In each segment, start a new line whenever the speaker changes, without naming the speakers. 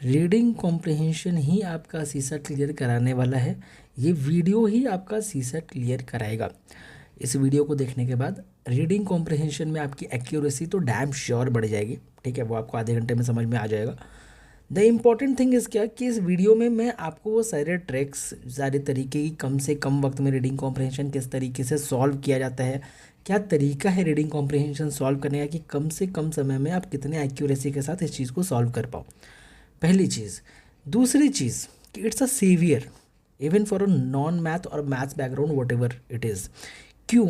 Reading comprehension ही आपका CSAT clear कराने वाला है। ये वीडियो ही आपका सीसेट क्लियर कराएगा। इस वीडियो को देखने के बाद रीडिंग कॉम्प्रिहेंशन में आपकी एक्यूरेसी तो डैम श्योर बढ़ जाएगी। ठीक है, वो आपको आधे घंटे में समझ में आ जाएगा। द इम्पॉर्टेंट थिंग इज़ क्या कि इस वीडियो में मैं आपको वो सारे ट्रिक्स, सारे तरीके की कम से कम वक्त में रीडिंग कॉम्प्रिहेंशन किस तरीके से सॉल्व किया जाता है, क्या तरीका है रीडिंग कॉम्प्रिहेंशन सॉल्व करने का कि कम से कम समय में आप कितने एक्यूरेसी के साथ इस चीज़ को सॉल्व कर पाओ। पहली चीज़। दूसरी चीज़ कि it's a saviour even for a non math और maths background whatever it is. क्यों?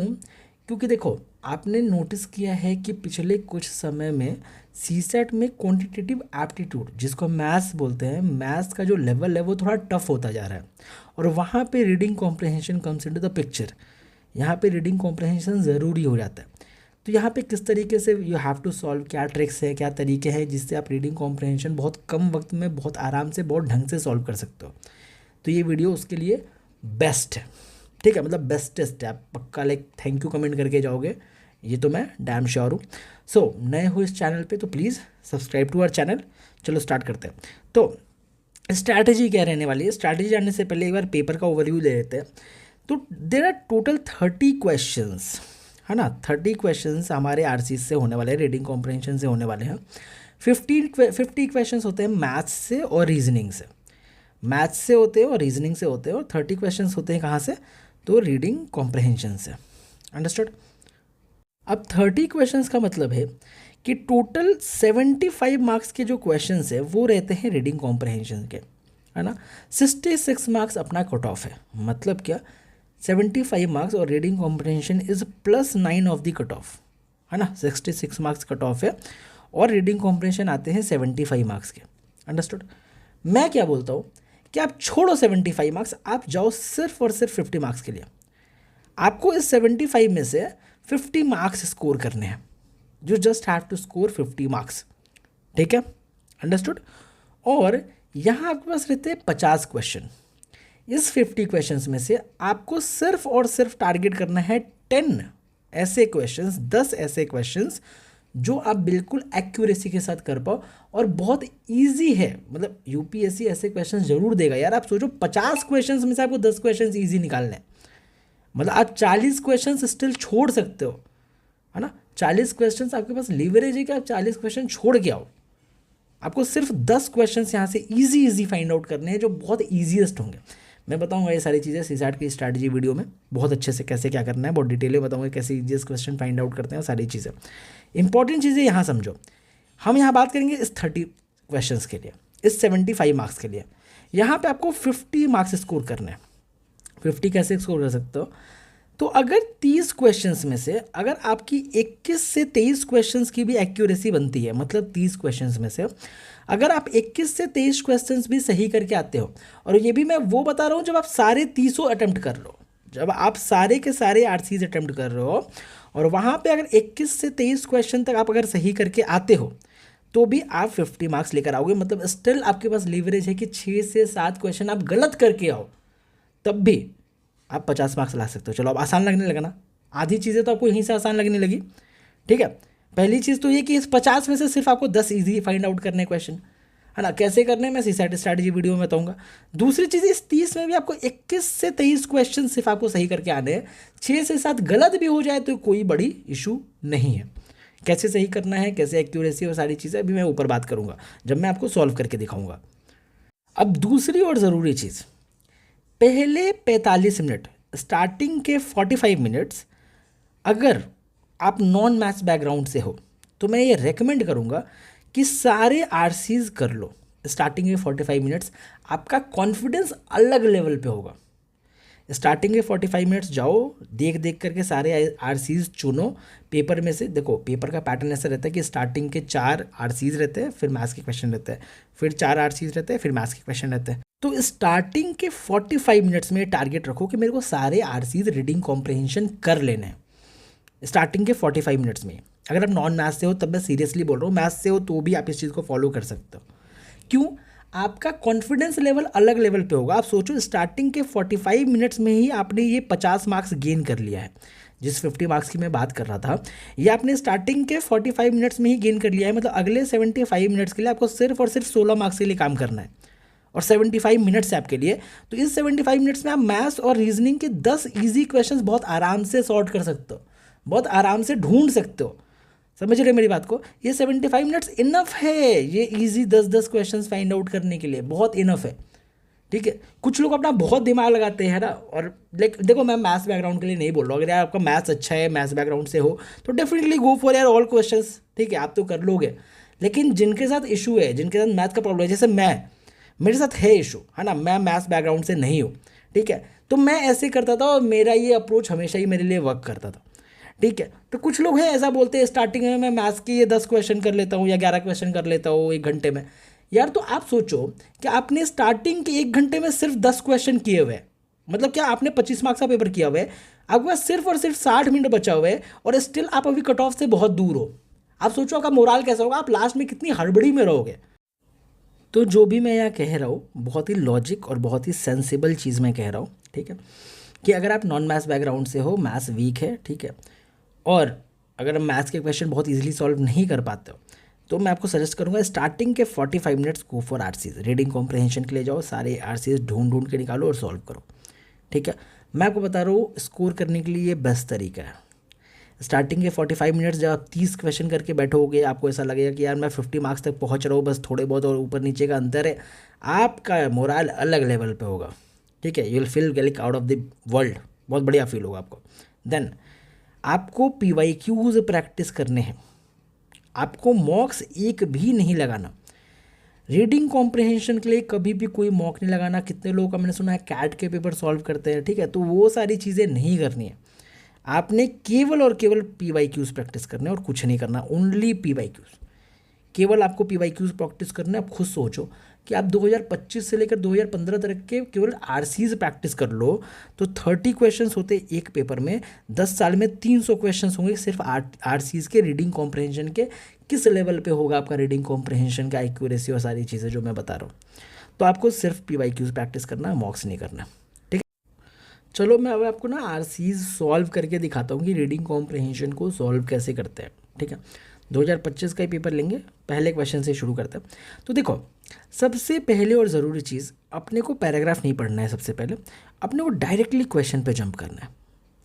क्योंकि देखो, आपने नोटिस किया है कि पिछले कुछ समय में सीसेट में क्वांटिटेटिव एप्टीट्यूड, जिसको मैथ्स बोलते हैं, मैथ्स का जो लेवल है वो थोड़ा टफ होता जा रहा है और वहाँ पे reading comprehension comes into the picture. यहाँ पे रीडिंग कॉम्प्रिहेंशन ज़रूरी हो जाता है। तो यहाँ पे किस तरीके से यू हैव टू सॉल्व, क्या ट्रिक्स है, क्या तरीके हैं जिससे आप रीडिंग कॉम्प्रिहेंशन बहुत कम वक्त में बहुत आराम से बहुत ढंग से सॉल्व कर सकते हो। तो ये वीडियो उसके लिए बेस्ट है। ठीक है, मतलब बेस्टेस्ट है। आप पक्का लाइक थैंक यू कमेंट करके जाओगे, ये तो मैं डैम श्योर हूँ। सो नए हो इस चैनल पे तो please subscribe to our channel. चलो स्टार्ट करते हैं। तो स्ट्रैटेजी क्या रहने वाली है, स्ट्रैटेजी जानने से पहले एक बार पेपर का ओवरव्यू ले लेते हैं। तो देर आर टोटल 30 क्वेश्चंस, है ना। 30 क्वेश्चंस हमारे आरसीएस से होने वाले हैं, रीडिंग कॉम्प्रिहेंशन से होने वाले हैं। 50 क्वेश्चंस होते हैं मैथ्स से और रीजनिंग से। मैथ्स से होते हैं और रीजनिंग से होते हैं, और 30 क्वेश्चंस होते हैं कहाँ से, तो रीडिंग कॉम्प्रिहेंशन से। अंडरस्टूड। अब 30 क्वेश्चंस का मतलब है कि टोटल 75 मार्क्स के जो क्वेश्चंस है वो रहते हैं रीडिंग कॉम्प्रिहेंशन के, है ना। 66 मार्क्स अपना कट ऑफ है। मतलब क्या, 75 मार्क्स और reading comprehension is +9 of the cut off, है ना। 66 मार्क्स कट ऑफ है और रीडिंग कॉम्प्रिहेंशन आते हैं 75 मार्क्स के। अंडरस्टूड। मैं क्या बोलता हूँ कि आप छोड़ो 75 मार्क्स, आप जाओ सिर्फ और सिर्फ 50 मार्क्स के लिए। आपको इस 75 में से 50 मार्क्स स्कोर करने हैं। You just have to score 50 marks. ठीक है, अंडरस्टूड। और यहाँ आपके पास रहते हैं 50 क्वेश्चन। इस 50 क्वेश्चंस में से आपको सिर्फ और सिर्फ टारगेट करना है 10 ऐसे क्वेश्चंस, 10 ऐसे क्वेश्चंस जो आप बिल्कुल एक्यूरेसी के साथ कर पाओ और बहुत इजी है। मतलब यूपीएससी ऐसे क्वेश्चंस जरूर देगा यार। आप सोचो 50 क्वेश्चंस में से आपको 10 क्वेश्चंस इजी निकालने हैं। मतलब आप 40 क्वेश्चंस स्टिल छोड़ सकते हो, है ना। 40 क्वेश्चंस आपके पास लीवरेज है कि आप 40 क्वेश्चन छोड़ के आओ। आपको सिर्फ 10 क्वेश्चंस यहाँ से इजी फाइंड आउट करने हैं जो बहुत ईजीएस्ट होंगे। मैं बताऊंगा ये सारी चीज़ें सीसैट की स्ट्रैटेजी वीडियो में बहुत अच्छे से, कैसे क्या करना है बहुत डिटेल में बताऊंगा, कैसे इजीएस्ट क्वेश्चन फाइंड आउट करते हैं, सारी चीज़ें। इंपॉर्टेंट चीज़ें यहाँ समझो। हम यहाँ बात करेंगे इस 30 क्वेश्चंस के लिए, इस 75 मार्क्स के लिए। यहाँ पे आपको 50 मार्क्स स्कोर करने हैं। 50 कैसे स्कोर कर सकते हो, तो अगर 30 क्वेश्चंस में से अगर आपकी 21 से 23 क्वेश्चंस की भी एक्यूरेसी बनती है, मतलब 30 क्वेश्चंस में से अगर आप 21 से 23 क्वेश्चंस भी सही करके आते हो, और ये भी मैं वो बता रहा हूँ जब आप सारे 30 अटेम्प्ट कर लो, जब आप सारे के सारे आरसीज अटेम्प्ट कर रहे हो और वहाँ पे अगर 21 से 23 क्वेश्चन तक आप अगर सही करके आते हो तो भी आप 50 मार्क्स लेकर आओगे। मतलब स्टिल आपके पास लीवरेज है कि 6 से 7 क्वेश्चन आप गलत करके आओ, तब भी आप 50 मार्क्स ला सकते हो। चलो अब आसान लगने लगा ना, आधी चीज़ें तो आपको यहीं से आसान लगने लगी। ठीक है, पहली चीज़ तो ये कि इस 50 में से सिर्फ आपको 10 इजी फाइंड आउट करने क्वेश्चन, है ना। कैसे करने मैं सीसैट स्ट्रैटेजी वीडियो में बताऊंगा। दूसरी चीज़, इस 30 में भी आपको 21 से 23 क्वेश्चन सिर्फ आपको सही करके आने हैं। 6 से 7 गलत भी हो जाए तो कोई बड़ी इशू नहीं है। कैसे सही करना है, कैसे एक्यूरेसी और सारी चीज़ें अभी मैं ऊपर बात करूँगा जब मैं आपको सॉल्व करके दिखाऊँगा। अब दूसरी और ज़रूरी चीज़, पहले 45 मिनट, स्टार्टिंग के 45 मिनट्स अगर आप नॉन मैथ्स बैकग्राउंड से हो तो मैं ये रेकमेंड करूँगा कि सारे आरसीज कर लो। स्टार्टिंग के 45 मिनट्स आपका कॉन्फिडेंस अलग लेवल पे होगा। स्टार्टिंग के 45 मिनट्स जाओ, देख देख करके सारे आरसीज चुनो पेपर में से। देखो पेपर का पैटर्न ऐसा रहता है कि स्टार्टिंग के 4 आरसीज रहते हैं, फिर मैथ्स के क्वेश्चन रहते हैं, फिर 4 आरसीज रहते हैं, फिर मैथ्स के क्वेश्चन रहते हैं। तो स्टार्टिंग के 45 मिनट्स में टारगेट रखो कि मेरे को सारे आरसीज रीडिंग कॉम्प्रिहेंशन कर लेने हैं स्टार्टिंग के 45 मिनट्स में। अगर आप नॉन मैथ्स से हो तब मैं सीरियसली बोल रहा हूँ, मैथ्स से हो तो भी आप इस चीज़ को फॉलो कर सकते हो। क्यों? आपका कॉन्फिडेंस लेवल अलग लेवल पे होगा। आप सोचो स्टार्टिंग के 45 मिनट्स में ही आपने ये 50 मार्क्स गेन कर लिया है। जिस 50 मार्क्स की मैं बात कर रहा था, ये आपने स्टार्टिंग के 45 मिनट्स में ही गेन कर लिया है। मतलब अगले 75 मिनट्स के लिए आपको सिर्फ और सिर्फ 16 मार्क्स के लिए काम करना है, और 75 मिनट्स है आपके लिए। तो इस 75 मिनट्स में आप मैथ्स और रीजनिंग के 10 ईजी क्वेश्चंस बहुत आराम से सॉर्ट कर सकते हो, बहुत आराम से ढूंढ सकते हो। समझ रहे मेरी बात को? ये 75 मिनट्स इनफ है ये इजी 10-10 क्वेश्चंस फाइंड आउट करने के लिए, बहुत इनफ है। ठीक है, कुछ लोग अपना बहुत दिमाग लगाते हैं ना, और देखो मैं मैथ्स बैकग्राउंड के लिए नहीं बोल रहा हूँ, अगर यार आपका मैथ्स अच्छा है, मैथ्स बैकग्राउंड से हो, तो डेफिनेटली गो फॉर यार ऑल क्वेश्चंस। ठीक है, आप तो कर लोगे। लेकिन जिनके साथ इशू है, जिनके साथ मैथ का प्रॉब्लम है, जैसे मेरे साथ है इशू, है ना, मैं मैथ्स बैकग्राउंड से नहीं हूँ, ठीक है, तो मैं ऐसे करता था और मेरा ये अप्रोच हमेशा ही मेरे लिए वर्क करता था। ठीक है, तो कुछ लोग हैं ऐसा बोलते हैं स्टार्टिंग में मैं मैथ्स के ये 10 क्वेश्चन कर लेता हूँ या 11 क्वेश्चन कर लेता हूँ 1 घंटे में। यार तो आप सोचो कि आपने स्टार्टिंग के 1 घंटे में सिर्फ 10 क्वेश्चन किए हुए हैं, मतलब क्या आपने 25 मार्क्स का पेपर किया हुआ है, आपके पास सिर्फ और सिर्फ 60 मिनट बचा हुआ है, और स्टिल आप अभी कट ऑफ से बहुत दूर हो। आप सोचो आपका मोराल कैसा होगा, आप लास्ट में कितनी हड़बड़ी में रहोगे। तो जो भी मैं यहाँ कह रहा हूँ बहुत ही लॉजिक और बहुत ही सेंसिबल चीज़ मैं कह रहा हूँ। ठीक है, कि अगर आप नॉन मैथ्स बैकग्राउंड से हो, मैथ्स वीक है, ठीक है, और अगर मैथ्स के क्वेश्चन बहुत इजीली सॉल्व नहीं कर पाते हो, तो मैं आपको सजेस्ट करूंगा स्टार्टिंग के 45 minutes go for RCs, reading comprehension के लिए जाओ, सारे आरसीज ढूंढ के निकालो और सॉल्व करो। ठीक है, मैं आपको बता रहा हूँ स्कोर करने के लिए ये बेस्ट तरीका है। स्टार्टिंग के 45 मिनट्स जब आप 30 क्वेश्चन करके बैठोगे, आपको ऐसा लगेगा कि यार मैं 50 मार्क्स तक पहुँच रहा हूँ, बस थोड़े बहुत और ऊपर नीचे का अंतर है, आपका मोराल अलग लेवल पे होगा। ठीक है, you will feel like out of the world, बहुत बढ़िया फील होगा आपको। देन आपको PYQs प्रैक्टिस करने हैं, आपको मॉक्स एक भी नहीं लगाना। रीडिंग कॉम्प्रहेंशन के लिए कभी भी कोई मॉक नहीं लगाना। कितने लोगों का मैंने सुना है कैट के पेपर सॉल्व करते हैं, ठीक है, तो वो सारी चीज़ें नहीं करनी है। आपने केवल और केवल PYQs प्रैक्टिस करने और कुछ नहीं करना, ओनली PYQs। केवल आपको PYQs प्रैक्टिस करना है। आप खुद सोचो कि आप 2025 से लेकर 2015 तक के केवल आरसीज प्रैक्टिस कर लो, तो 30 क्वेश्चंस होते एक पेपर में, 10 साल में 300 क्वेश्चंस होंगे सिर्फ आरसीज के रीडिंग कॉम्प्रहेंशन के। किस लेवल पे होगा आपका रीडिंग कॉम्प्रहेंशन का एक्यूरेसी और सारी चीज़ें जो मैं बता रहा हूँ। तो आपको सिर्फ PYQs प्रैक्टिस करना है, मॉक्स नहीं करना। ठीक है, चलो मैं अब आपको ना आरसीज सॉल्व करके दिखाता हूँ कि रीडिंग कॉम्प्रहेंशन को सॉल्व कैसे करते हैं। ठीक है, 2025 का ही पेपर लेंगे, पहले क्वेश्चन से शुरू करते हैं। तो देखो, सबसे पहले और ज़रूरी चीज़, अपने को पैराग्राफ नहीं पढ़ना है, सबसे पहले अपने को डायरेक्टली क्वेश्चन पे जंप करना है।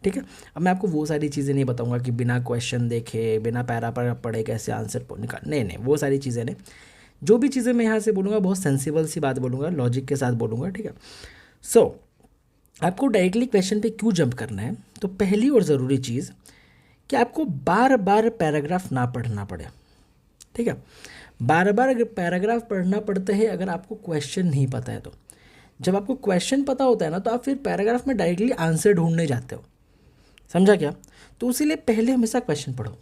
ठीक है, अब मैं आपको वो सारी चीज़ें नहीं बताऊंगा कि बिना क्वेश्चन देखे, बिना पैरा पर पढ़े कैसे आंसर निकाल, नहीं, वो सारी चीज़ें नहीं। जो भी चीज़ें मैं यहाँ से बोलूँगा बहुत सेंसिबल सी बात बोलूँगा, लॉजिक के साथ बोलूँगा। ठीक है, सो आपको डायरेक्टली क्वेश्चन पे क्यों जंप करना है, तो पहली और ज़रूरी चीज़ कि आपको बार बार पैराग्राफ ना पढ़ना पड़े। ठीक है, बार बार अगर पैराग्राफ पढ़ना पड़ता है अगर आपको क्वेश्चन नहीं पता है, तो जब आपको क्वेश्चन पता होता है ना, तो आप फिर पैराग्राफ में डायरेक्टली आंसर ढूंढने जाते हो। समझा क्या? तो इसीलिए पहले हमेशा क्वेश्चन पढ़ो।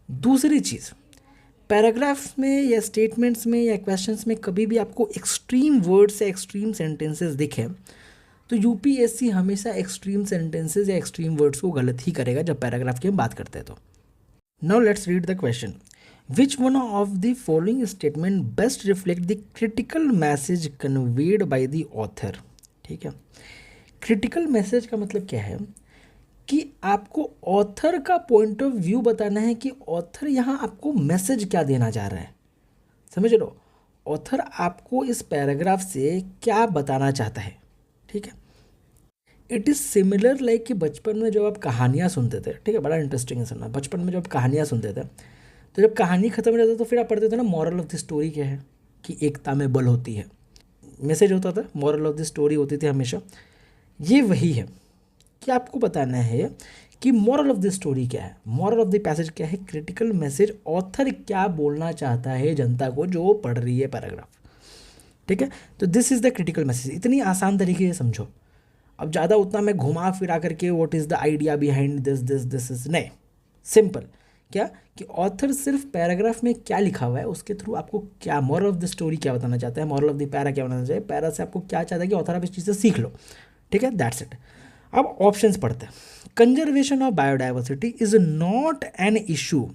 दूसरी चीज़, पैराग्राफ्स में या स्टेटमेंट्स में या क्वेश्चंस में कभी भी आपको एक्सट्रीम वर्ड्स या एक्सट्रीम सेंटेंसेस दिखे, तो यूपीएससी हमेशा एक्सट्रीम सेंटेंसेस या एक्सट्रीम वर्ड्स को गलत ही करेगा जब पैराग्राफ की हम बात करते हैं। तो now let's read the question. Which one of the following statement best reflect the critical message conveyed by the author. ठीक है, क्रिटिकल मैसेज का मतलब क्या है कि आपको ऑथर का पॉइंट ऑफ व्यू बताना है कि ऑथर यहाँ आपको मैसेज क्या देना चाह रहा है। समझ लो, ऑथर आपको इस पैराग्राफ से क्या बताना चाहता है। ठीक है, इट इज़ सिमिलर लाइक कि बचपन में जब आप कहानियाँ सुनते थे, ठीक है, बड़ा इंटरेस्टिंग है सुनना। बचपन में जब कहानियाँ सुनते थे, तो जब कहानी खत्म हो जाती तो फिर आप पढ़ते थे ना, मॉरल ऑफ द स्टोरी क्या है कि एकता में बल होती है, मैसेज होता था, मॉरल ऑफ द स्टोरी होती थी हमेशा। ये वही है कि आपको बताना है कि मॉरल ऑफ द स्टोरी क्या है, मॉरल ऑफ द पैसेज क्या है, क्रिटिकल मैसेज ऑथर क्या बोलना चाहता है जनता को जो पढ़ रही है पैराग्राफ। ठीक है, तो this is the critical message. इतनी आसान तरीके से समझो। अब ज़्यादा उतना मैं घुमा फिरा करके what is the idea behind this is नहीं, सिंपल क्या कि ऑथर सिर्फ पैराग्राफ में क्या लिखा हुआ है उसके थ्रू आपको क्या मॉरल ऑफ द स्टोरी क्या बताना चाहता है, मॉरल ऑफ द पैरा क्या बताना चाहता है, पैरा से आपको क्या चाहता है कि ऑथर आप इस चीज़ से सीख लो। ठीक है, दैट्स इट। अब ऑप्शंस पढ़ते हैं। Conservation of biodiversity is not an issue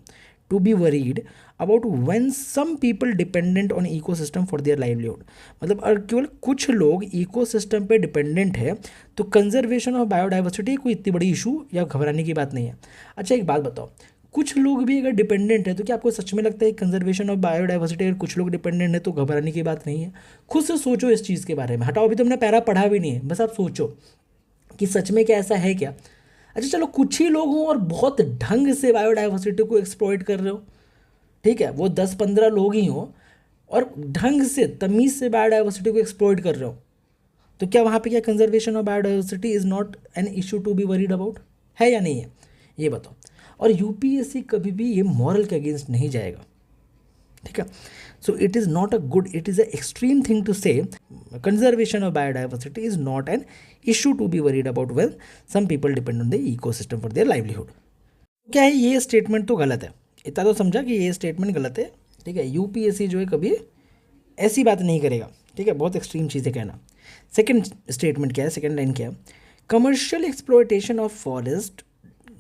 to be worried about when some people dependent on ecosystem for their livelihood. मतलब अगर केवल कुछ लोग इकोसिस्टम पे डिपेंडेंट है तो कंजर्वेशन ऑफ बायोडाइवर्सिटी कोई इतनी बड़ी इशू या घबराने की बात नहीं है। अच्छा एक बात बताओ, कुछ लोग भी अगर डिपेंडेंट है तो क्या आपको सच में लगता है कंजर्वेशन ऑफ बायोडाइवर्सिटी अगर कुछ लोग डिपेंडेंट है तो घबराने की बात नहीं है? खुद से सोचो इस चीज़ के बारे में। हटाओ, अभी तुमने पैरा पढ़ा भी नहीं है, बस आप सोचो कि सच में क्या ऐसा है क्या। अच्छा चलो कुछ ही लोग हों और बहुत ढंग से बायोडाइवर्सिटी को एक्सप्लॉइट कर रहे हो, ठीक है, वो 10-15 लोग ही हों और ढंग से तमीज़ से बायोडाइवर्सिटी को एक्सप्लॉइट कर रहे हो, तो क्या वहाँ पे क्या conservation of biodiversity is not an issue to be worried about, है या नहीं है, ये बताओ। और यूपीएससी कभी भी ये मॉरल के अगेंस्ट नहीं जाएगा, ठीक है। So it is not a good, it is a extreme thing to say conservation of biodiversity is not an issue to be worried about when some people depend on the ecosystem for their livelihood. क्या है, ये statement तो गलत है, इतना तो समझा कि ये स्टेटमेंट गलत है, ठीक है। यूपीएससी जो है कभी ऐसी बात नहीं करेगा, ठीक है, बहुत एक्सट्रीम चीज़ है कहना। सेकेंड स्टेटमेंट क्या है, सेकेंड लाइन क्या है, commercial exploitation of forest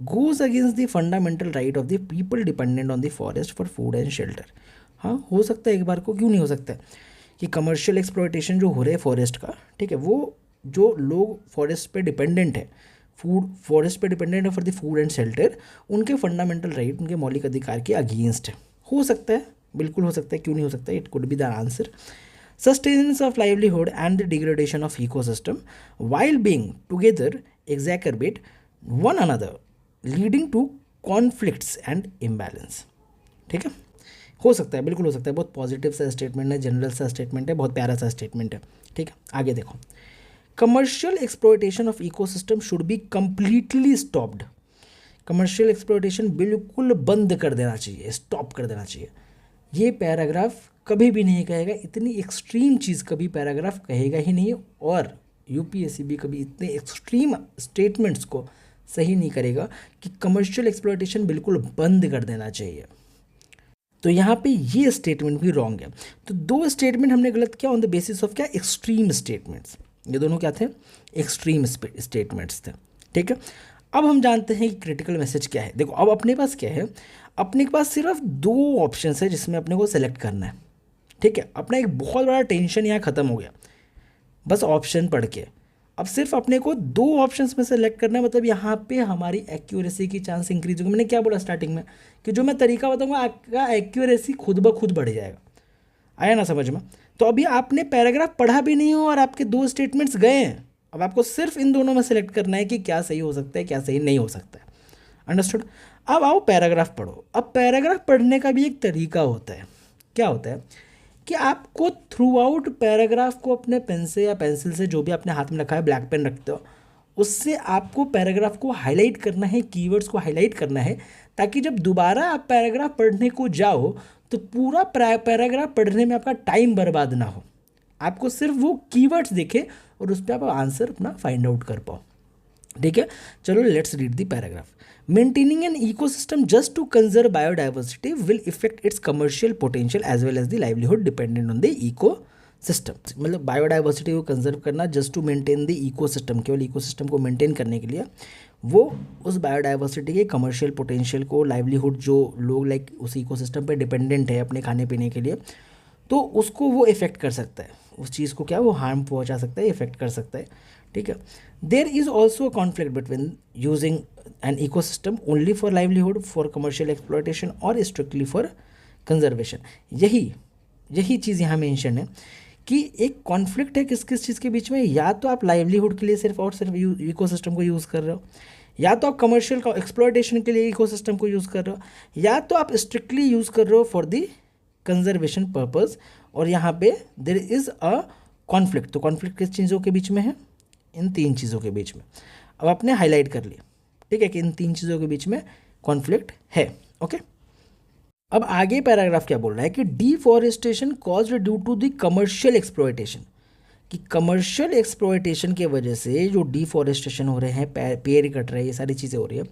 goes against the fundamental right of the people dependent on the forest for food and shelter. हाँ हो सकता है, एक बार को क्यों नहीं हो सकता है कि कमर्शियल एक्सप्लॉयटेशन जो हो रहा है फॉरेस्ट का, ठीक है, वो जो लोग फॉरेस्ट पे डिपेंडेंट है, फॉरेस्ट पे डिपेंडेंट है for the food and shelter, उनके फंडामेंटल राइट, उनके मौलिक अधिकार के अगेंस्ट है। हो सकता है, बिल्कुल हो सकता है, क्यों नहीं हो सकता, it could be the answer. Sustenance of livelihood and the degradation of ecosystem while being together exacerbate one another leading to conflicts and imbalance। ठीक है, हो सकता है, बिल्कुल हो सकता है, बहुत पॉजिटिव सा स्टेटमेंट है, जनरल सा स्टेटमेंट है, बहुत प्यारा सा स्टेटमेंट है, ठीक है। आगे देखो, commercial exploitation of ecosystem should be completely stopped. Commercial exploitation बिल्कुल बंद कर देना चाहिए, स्टॉप कर देना चाहिए। ये पैराग्राफ कभी भी नहीं कहेगा, इतनी एक्सट्रीम चीज़ कभी पैराग्राफ कहेगा ही नहीं, और यूपीएससी भी कभी इतने एक्सट्रीम स्टेटमेंट्स को सही नहीं करेगा कि कमर्शियल एक्सप्लॉयटेशन बिल्कुल बंद कर देना चाहिए। तो यहाँ पे ये स्टेटमेंट भी रॉन्ग है। तो दो स्टेटमेंट हमने गलत किया ऑन द बेसिस ऑफ क्या, एक्सट्रीम स्टेटमेंट्स। ये दोनों क्या थे, एक्सट्रीम स्टेटमेंट्स थे, ठीक है। अब हम जानते हैं कि क्रिटिकल मैसेज क्या है। देखो अब अपने पास क्या है, अपने के पास सिर्फ दो ऑप्शन है जिसमें अपने को सेलेक्ट करना है, ठीक है। अपना एक बहुत बड़ा टेंशन यहाँ ख़त्म हो गया बस ऑप्शन पढ़ के। अब सिर्फ अपने को दो ऑप्शंस में सेलेक्ट करना है, मतलब यहाँ पे हमारी एक्यूरेसी की चांस इंक्रीज होगी। मैंने क्या बोला स्टार्टिंग में कि जो मैं तरीका बताऊँगा आपका एक्यूरेसी खुद ब खुद बढ़ जाएगा। आया ना समझ में? तो अभी आपने पैराग्राफ पढ़ा भी नहीं हो और आपके दो स्टेटमेंट्स गए हैं, अब आपको सिर्फ इन दोनों में सेलेक्ट करना है कि क्या सही हो सकता है, क्या सही नहीं हो सकता है। अंडरस्टूड? अब आओ पैराग्राफ पढ़ो। अब पैराग्राफ पढ़ने का भी एक तरीका होता है। क्या होता है कि आपको थ्रू आउट पैराग्राफ को अपने पेन से या पेंसिल से, जो भी आपने हाथ में रखा है, ब्लैक पेन रखते हो, उससे आपको पैराग्राफ को हाईलाइट करना है, कीवर्ड्स को हाईलाइट करना है, ताकि जब दोबारा आप पैराग्राफ पढ़ने को जाओ तो पूरा पैराग्राफ पढ़ने में आपका टाइम बर्बाद ना हो, आपको सिर्फ वो कीवर्ड्स दिखे और उस पर आप आंसर अपना फाइंड आउट कर पाओ। ठीक है, चलो let's read the paragraph. Maintaining an ecosystem just to conserve biodiversity will affect its commercial potential as well as the livelihood dependent on the ecosystem। मतलब बायोडाइवर्सिटी को कंजर्व करना just to maintain the ecosystem, केवल ecosystem को maintain करने के लिए, वो उस बायोडाइवर्सिटी के कमर्शियल पोटेंशियल को, लाइवलीहुड जो लोग लाइक उस इकोसिस्टम पे डिपेंडेंट है अपने खाने पीने के लिए, तो उसको वो इफेक्ट कर सकता है, उस चीज़ को क्या वो हार्म पहुंचा सकता है, इफेक्ट कर सकता है। ठीक है, there is also a conflict between using an ecosystem only for livelihood, for commercial exploitation और स्ट्रिक्टली फॉर कंजर्वेशन। यही चीज़ यहाँ मेंशन है कि एक कॉन्फ्लिक्ट है किस किस चीज़ के बीच में, या तो आप लाइवलीहुड के लिए सिर्फ और सिर्फ इकोसिस्टम को यूज़ कर रहे हो, या तो आप कमर्शियल का एक्सप्लॉयटेशन के लिए इकोसिस्टम को यूज़ कर रहे हो, या तो आप स्ट्रिक्टली यूज़ कर रहे हो फॉर दी कंजर्वेशन पर्पज़। और यहाँ पे देयर इज़ अ कॉन्फ्लिक्ट। तो कॉन्फ्लिक्ट किस चीज़ों के बीच में है, इन तीन चीज़ों के बीच में। अब आपने हाईलाइट कर लिया, ठीक है, कि इन तीन चीज़ों के बीच में कॉन्फ्लिक्ट है। ओके, अब आगे पैराग्राफ क्या बोल रहा है कि deforestation caused due to the commercial exploitation, कि कमर्शियल एक्सप्लॉयटेशन के वजह से जो डिफॉरेस्टेशन हो रहे हैं, पेड़ कट रहे हैं, ये सारी चीज़ें हो रही है,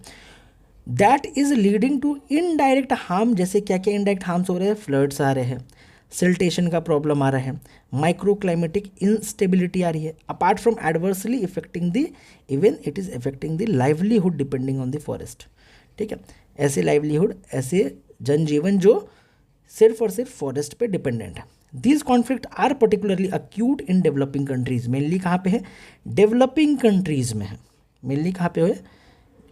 that is leading to indirect harm. जैसे क्या क्या इनडायरेक्ट हार्म्स हो रहे हैं, फ्लड्स आ रहे हैं, सिल्टेशन का प्रॉब्लम आ रहा है, माइक्रो क्लाइमेटिक इंस्टेबिलिटी आ रही है, apart from adversely affecting the even it is affecting the livelihood depending on the forest. ठीक है, ऐसे लाइवलीहुड, ऐसे जनजीवन जो सिर्फ और सिर्फ फॉरेस्ट पे डिपेंडेंट है। These conflict are particularly acute in developing countries, mainly कहाँ पे है, डेवलपिंग कंट्रीज में है, मेनली कहाँ पे है,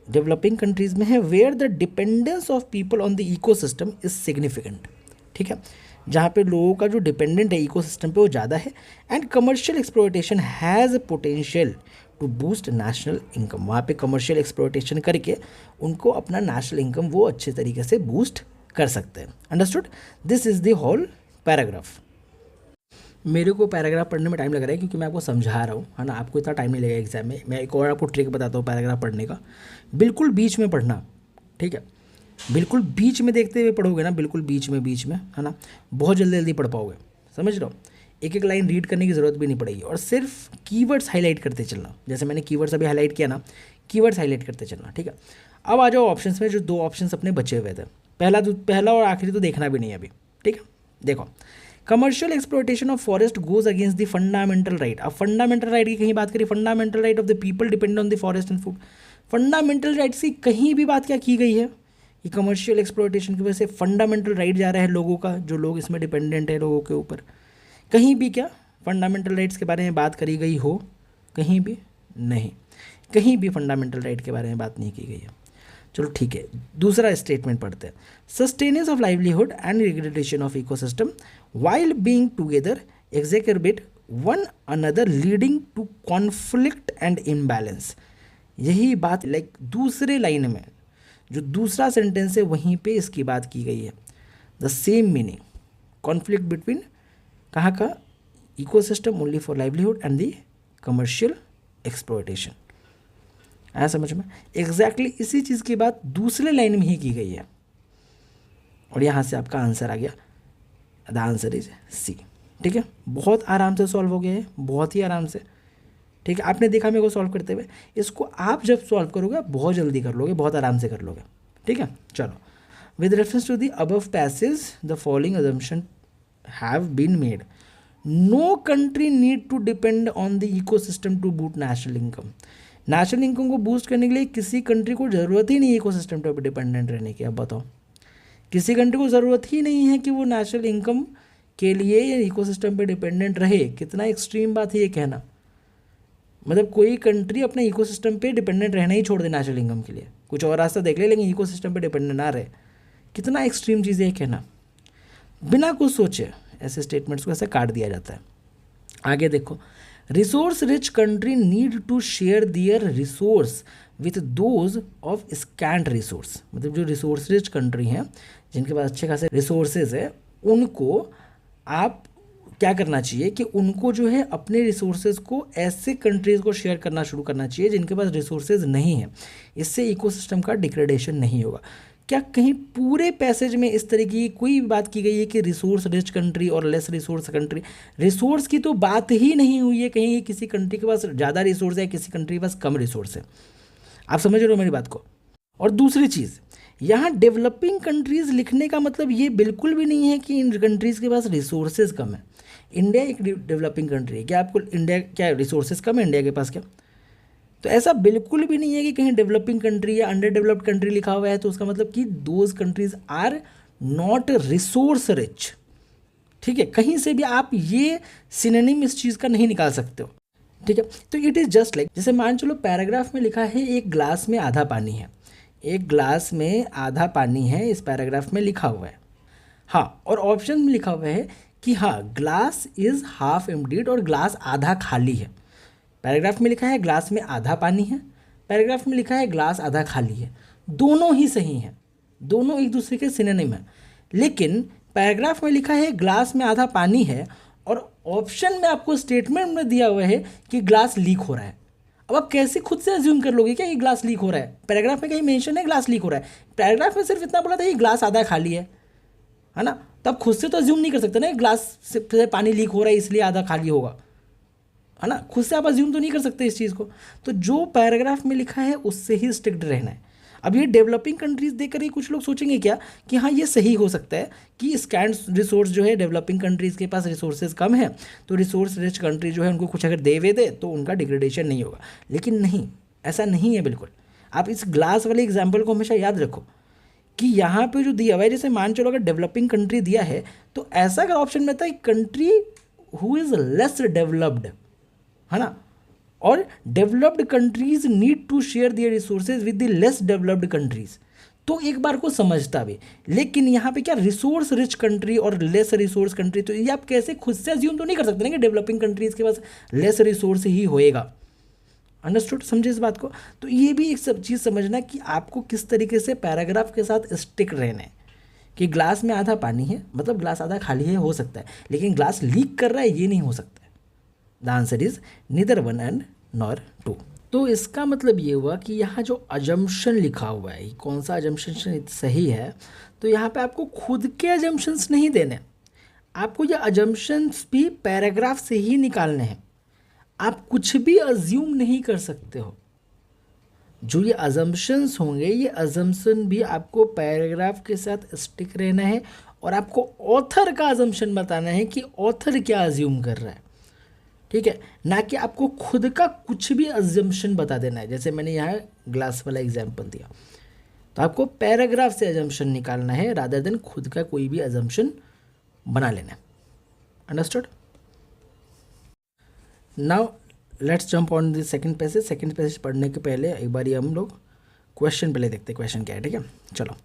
डेवलपिंग कंट्रीज में है, where the dependence of people on the ecosystem is significant, ठीक है, जहाँ पे लोगों का जो डिपेंडेंट है इकोसिस्टम पे वो ज़्यादा है, and commercial exploitation has potential to boost national income, वहाँ पे कमर्शियल एक्सप्लॉयटेशन करके उनको अपना नेशनल इनकम वो अच्छे तरीके से बूस्ट कर सकते हैं। Understood, this is the whole paragraph. मेरे को पैराग्राफ पढ़ने में टाइम लग रहा है क्योंकि मैं आपको समझा रहा हूँ, है ना, आपको इतना टाइम नहीं लगेगा एग्जाम में। मैं एक और आपको ट्रिक बताता हूँ पैराग्राफ पढ़ने का, बिल्कुल बीच में पढ़ना, ठीक है, बिल्कुल बीच में देखते हुए पढ़ोगे ना, बिल्कुल बीच में, है ना, बहुत जल्दी जल्दी पढ़ पाओगे, समझ रहे हो, एक एक लाइन रीड करने की ज़रूरत भी नहीं पड़ेगी, और सिर्फ कीवर्ड्स हाईलाइट करते चलना, जैसे मैंने कीवर्ड्स अभी हाईलाइट किया ना, कीवर्ड्स हाईलाइट करते चलना, ठीक है। अब आ जाओ ऑप्शंस में, जो 2 ऑप्शंस अपने बचे हुए थे, पहला और आखिरी तो देखना भी नहीं है अभी, ठीक है। देखो, commercial exploitation of forest goes against the fundamental right. अब फंडामेंटल राइट की कहीं बात करी, fundamental right of the people depend on the forest and food, fundamental rights की कहीं भी बात क्या की गई है कि कमर्शियल एक्सप्लॉयटेशन की वजह से फंडामेंटल राइट जा रहा है लोगों का, जो लोग इसमें डिपेंडेंट है लोगों के ऊपर, कहीं भी क्या फंडामेंटल राइट्स के बारे में बात करी गई हो, कहीं भी नहीं, कहीं भी फंडामेंटल राइट के बारे में बात नहीं की गई है। चलो ठीक है, दूसरा स्टेटमेंट पढ़ते हैं, sustenance of livelihood and degradation of ecosystem while being together exacerbate one another leading to conflict and imbalance. यही बात लाइक दूसरे लाइन में जो दूसरा सेंटेंस है वहीं पे इसकी बात की गई है, the same meaning, conflict between कहाँ का, ecosystem only for livelihood and the commercial exploitation. आया समझ में, एग्जैक्टली इसी चीज़ की बात दूसरे लाइन में ही की गई है, और यहाँ से आपका आंसर आ गया, द आंसर इज सी, ठीक है। बहुत आराम से सॉल्व हो गया है, बहुत ही आराम से, ठीक है। आपने देखा मेरे को सॉल्व करते हुए, इसको आप जब सॉल्व करोगे बहुत जल्दी कर लोगे, बहुत आराम से कर लोगे, ठीक है। चलो, with reference to the above passage the following assumption have been made, no country need to depend on the ecosystem to boost national income. National income को बूस्ट करने के लिए किसी कंट्री को ज़रूरत ही नहीं है इकोसिस्टम पर डिपेंडेंट रहने की। अब बताओ, किसी कंट्री को ज़रूरत ही नहीं है कि वो नेशनल इनकम के लिए या इकोसिस्टम पे डिपेंडेंट रहे। कितना एक्सट्रीम बात है ये कहना, मतलब कोई कंट्री अपने इकोसिस्टम पे डिपेंडेंट रहना ही छोड़ दे नेशनल इनकम के लिए, कुछ और रास्ता देख ले लेकिन इकोसिस्टम पे डिपेंडेंट ना रहे। कितना एक्सट्रीम चीज़ है ये कहना, बिना कुछ सोचे ऐसे स्टेटमेंट्स को ऐसे काट दिया जाता है। आगे देखो, resource rich country need to share their resource with those of scant resource. मतलब जो रिसोर्स रिच कंट्री हैं, जिनके पास अच्छे खासे रिसोर्सेज है, उनको आप क्या करना चाहिए कि उनको जो है अपने रिसोर्सेज को ऐसे कंट्रीज़ को शेयर करना शुरू करना चाहिए जिनके पास रिसोर्सेज नहीं है। इससे इकोसिस्टम का डिग्रेडेशन नहीं होगा। क्या कहीं पूरे पैसेज में इस तरह की कोई बात की गई है कि रिसोर्स रिच कंट्री और लेस रिसोर्स कंट्री? रिसोर्स की तो बात ही नहीं हुई है कहीं किसी कंट्री के पास ज़्यादा रिसोर्स है, किसी कंट्री के पास कम रिसोर्स है। आप समझ रहे हो मेरी बात को? और दूसरी चीज़, यहाँ डेवलपिंग कंट्रीज़ लिखने का मतलब ये बिल्कुल भी नहीं है कि इन कंट्रीज़ के पास रिसोर्सेज कम है। इंडिया एक डेवलपिंग कंट्री है, क्या आपको इंडिया क्या रिसोर्सेज कम है इंडिया के पास क्या? तो ऐसा बिल्कुल भी नहीं है कि कहीं डेवलपिंग कंट्री या अंडर डेवलप्ड कंट्री लिखा हुआ है तो उसका मतलब कि those countries are not resource rich. ठीक है, कहीं से भी आप ये सिनोनिम इस चीज़ का नहीं निकाल सकते हो। ठीक है, तो इट इज़ जस्ट लाइक, जैसे मान चलो पैराग्राफ में लिखा है एक ग्लास में आधा पानी है, एक ग्लास में आधा पानी है, इस पैराग्राफ में लिखा हुआ है। हाँ, और ऑप्शन में लिखा हुआ है कि हाँ ग्लास इज़ हाफ एम्प्टीड और ग्लास आधा खाली है। पैराग्राफ में लिखा है ग्लास में आधा पानी है, पैराग्राफ में लिखा है ग्लास आधा खाली है। दोनों ही सही हैं, दोनों एक दूसरे के सिनोनिम हैं। लेकिन पैराग्राफ में लिखा है ग्लास में आधा पानी है और ऑप्शन में आपको स्टेटमेंट में दिया हुआ है कि ग्लास लीक हो रहा है। अब आप कैसे खुद से अज्यूम कर लोगे क्या कि ग्लास लीक हो रहा है? पैराग्राफ में कहीं मेंशन है ग्लास लीक हो रहा है? पैराग्राफ में सिर्फ इतना बोला था कि ग्लास आधा खाली है ना? तो आप खुद से तो अज्यूम नहीं कर सकते ना ग्लास से पानी लीक हो रहा है इसलिए आधा खाली होगा, है ना? खुद से आप अज्यूम तो नहीं कर सकते इस चीज़ को। तो जो पैराग्राफ में लिखा है उससे ही स्ट्रिक्ट रहना है। अब ये डेवलपिंग कंट्रीज देखकर ही कुछ लोग सोचेंगे क्या कि हाँ ये सही हो सकता है कि स्कैंट रिसोर्स जो है डेवलपिंग कंट्रीज़ के पास रिसोर्सेज कम है, तो रिसोर्स रिच कंट्री जो है उनको कुछ अगर दे तो उनका डिग्रेडेशन नहीं होगा। लेकिन नहीं, ऐसा नहीं है बिल्कुल। आप इस ग्लास वाले एग्जाम्पल को हमेशा याद रखो कि यहाँ पे जो दिया हुआ है, जैसे मान चलो अगर डेवलपिंग कंट्री दिया है तो ऐसा अगर ऑप्शन में था country who is less developed, है ना, और developed countries need to share their resources with the less developed countries, तो एक बार को समझता भी। लेकिन यहाँ पे क्या रिसोर्स रिच कंट्री और लेस रिसोर्स कंट्री, तो ये आप कैसे खुद से अज्यूम तो नहीं कर सकते ना कि डेवलपिंग कंट्रीज के पास लेस रिसोर्स ही होएगा। अंडरस्टूड, समझे इस बात को। तो ये भी एक सब चीज़ समझना कि आपको किस तरीके से पैराग्राफ के साथ स्टिक रहना है, कि ग्लास में आधा पानी है मतलब ग्लास आधा खाली है हो सकता है, लेकिन ग्लास लीक कर रहा है ये नहीं हो सकता है। The answer is neither one and nor two. तो इसका मतलब ये हुआ कि यहाँ जो अजम्पशन लिखा हुआ है, कौन सा अजम्पशन सही है, तो यहाँ पे आपको खुद के अजम्पशंस नहीं देने, आपको ये अजम्पशंस भी पैराग्राफ से ही निकालने हैं। आप कुछ भी अज्यूम नहीं कर सकते हो। जो ये अजम्पशंस होंगे ये अजम्पशन भी आपको पैराग्राफ के साथ स्टिक रहना है, और आपको ऑथर का अजम्पशन बताना है कि ऑथर क्या अज्यूम कर रहा है, ठीक है, ना कि आपको खुद का कुछ भी अजम्पशन बता देना है। जैसे मैंने यहाँ ग्लास वाला एग्जाम्पल दिया, तो आपको पैराग्राफ से अजम्पशन निकालना है रादर देन खुद का कोई भी अजम्पशन बना लेना है। Understood. Now let's jump on the second passage. Second passage पढ़ने के पहले एक बार हम लोग क्वेश्चन पहले देखते हैं, क्वेश्चन क्या है, ठीक है। चलो,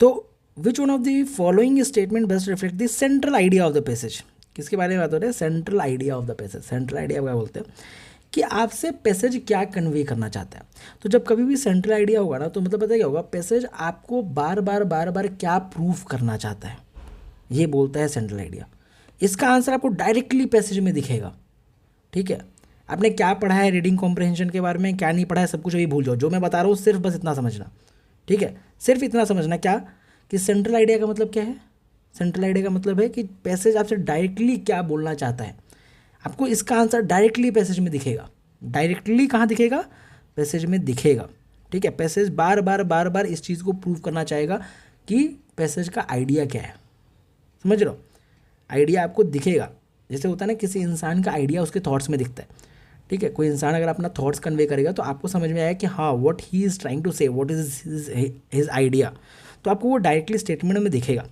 तो which one of the following statement best reflect the central idea of the passage. किसके बारे में बात हो रही है? Central idea of the passage. Central idea क्या बोलते हैं कि आपसे पैसेज क्या कन्वे करना चाहता है। तो जब कभी भी सेंट्रल आइडिया होगा ना, तो मतलब पता क्या होगा, पैसेज आपको बार बार क्या प्रूफ करना चाहता है, ये बोलता है सेंट्रल आइडिया। इसका आंसर आपको डायरेक्टली पैसेज में दिखेगा, ठीक है। आपने क्या पढ़ा है रीडिंग कॉम्प्रहेंशन के बारे में, क्या नहीं पढ़ा है, सब कुछ अभी भूल जाओ। जो मैं बता रहा हूँ सिर्फ बस इतना समझना, ठीक है, सिर्फ इतना समझना क्या कि सेंट्रल आइडिया का मतलब क्या है। सेंट्रल आइडिया का मतलब है कि पैसेज आपसे डायरेक्टली क्या बोलना चाहता है, आपको इसका आंसर डायरेक्टली पैसेज में दिखेगा। डायरेक्टली कहाँ दिखेगा? पैसेज में दिखेगा, ठीक है। पैसेज बार बार इस चीज़ को प्रूव करना चाहेगा कि पैसेज का आइडिया क्या है, समझ लो। आइडिया आपको दिखेगा, जैसे होता है ना किसी इंसान का आइडिया उसके थॉट्स में दिखता है, ठीक है। कोई इंसान अगर अपना थॉट्स कन्वे करेगा तो आपको समझ में आएगा कि हाँ what he is trying to say, what is his idea, तो आपको वो डायरेक्टली स्टेटमेंट में दिखेगा।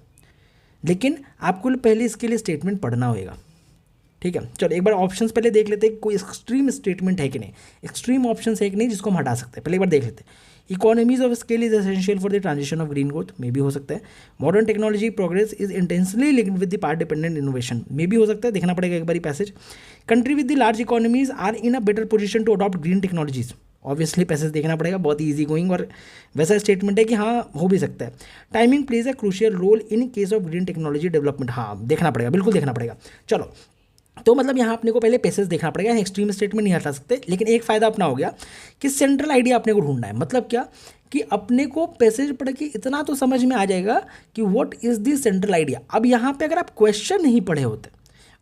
लेकिन आपको पहले इसके लिए स्टेटमेंट पढ़ना होगा, ठीक है। चलो एक बार ऑप्शंस पहले देख लेते हैं, कोई एक्सट्रीम स्टेटमेंट है कि नहीं। एक्सट्रीम ऑप्शन है कि नहीं जिसको हम हटा सकते हैं, पहले एक बार देख लेते हैं। Economies of scale is essential for the transition of green growth, may भी हो सकता है। Modern technology progress is intensely linked with the part dependent innovation, may भी हो सकता है, देखना पड़ेगा एक बार passage. Country with the large economies are in a better position to adopt green technologies, obviously passage देखना पड़ेगा, बहुत ही ईजी गोइंग और वैसा स्टेटमेंट है कि हाँ हो भी सकता है। Timing plays a crucial role in case of green technology development, हाँ देखना पड़ेगा, बिल्कुल देखना पड़ेगा। चलो, तो मतलब यहाँ अपने को पहले पैसेज देखना पड़ेगा, एक्सट्रीम स्टेटमेंट नहीं हटा सकते। लेकिन एक फ़ायदा अपना हो गया कि सेंट्रल आइडिया अपने को ढूंढना है। मतलब क्या कि अपने को पैसेज पढ़ के इतना तो समझ में आ जाएगा कि what is the central idea. अब यहाँ पे अगर आप क्वेश्चन नहीं पढ़े होते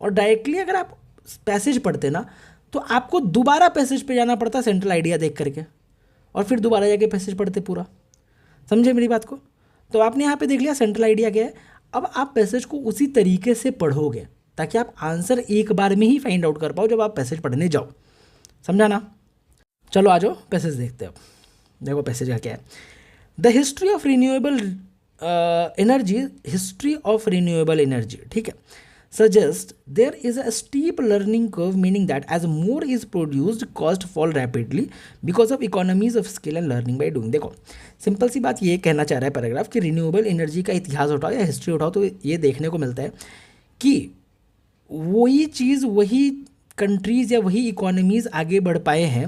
और डायरेक्टली अगर आप पैसेज पढ़ते ना, तो आपको दोबारा पैसेज पे जाना पड़ता सेंट्रल आइडिया देख करके, और फिर दोबारा जाके पैसेज पढ़ते पूरा। समझे मेरी बात को? तो आपने यहाँ पे देख लिया सेंट्रल आइडिया क्या है। अब आप पैसेज को उसी तरीके से पढ़ोगे ताकि आप आंसर एक बार में ही फाइंड आउट कर पाओ जब आप पैसेज पढ़ने जाओ। समझा ना? चलो आ जाओ पैसेज देखते हैं। देखो पैसेज का क्या है। The history of renewable energy, history of renewable energy, ठीक है, suggest there is a steep learning curve, meaning that as more is produced cost fall rapidly because of economies of scale and learning by doing. देखो simple सी बात ये कहना चाह रहा है पैराग्राफ कि रिन्यूएबल एनर्जी का इतिहास उठाओ या हिस्ट्री उठाओ तो ये देखने को मिलता है कि वही चीज़, वही कंट्रीज़ या वही इकोनॉमीज़ आगे बढ़ पाए हैं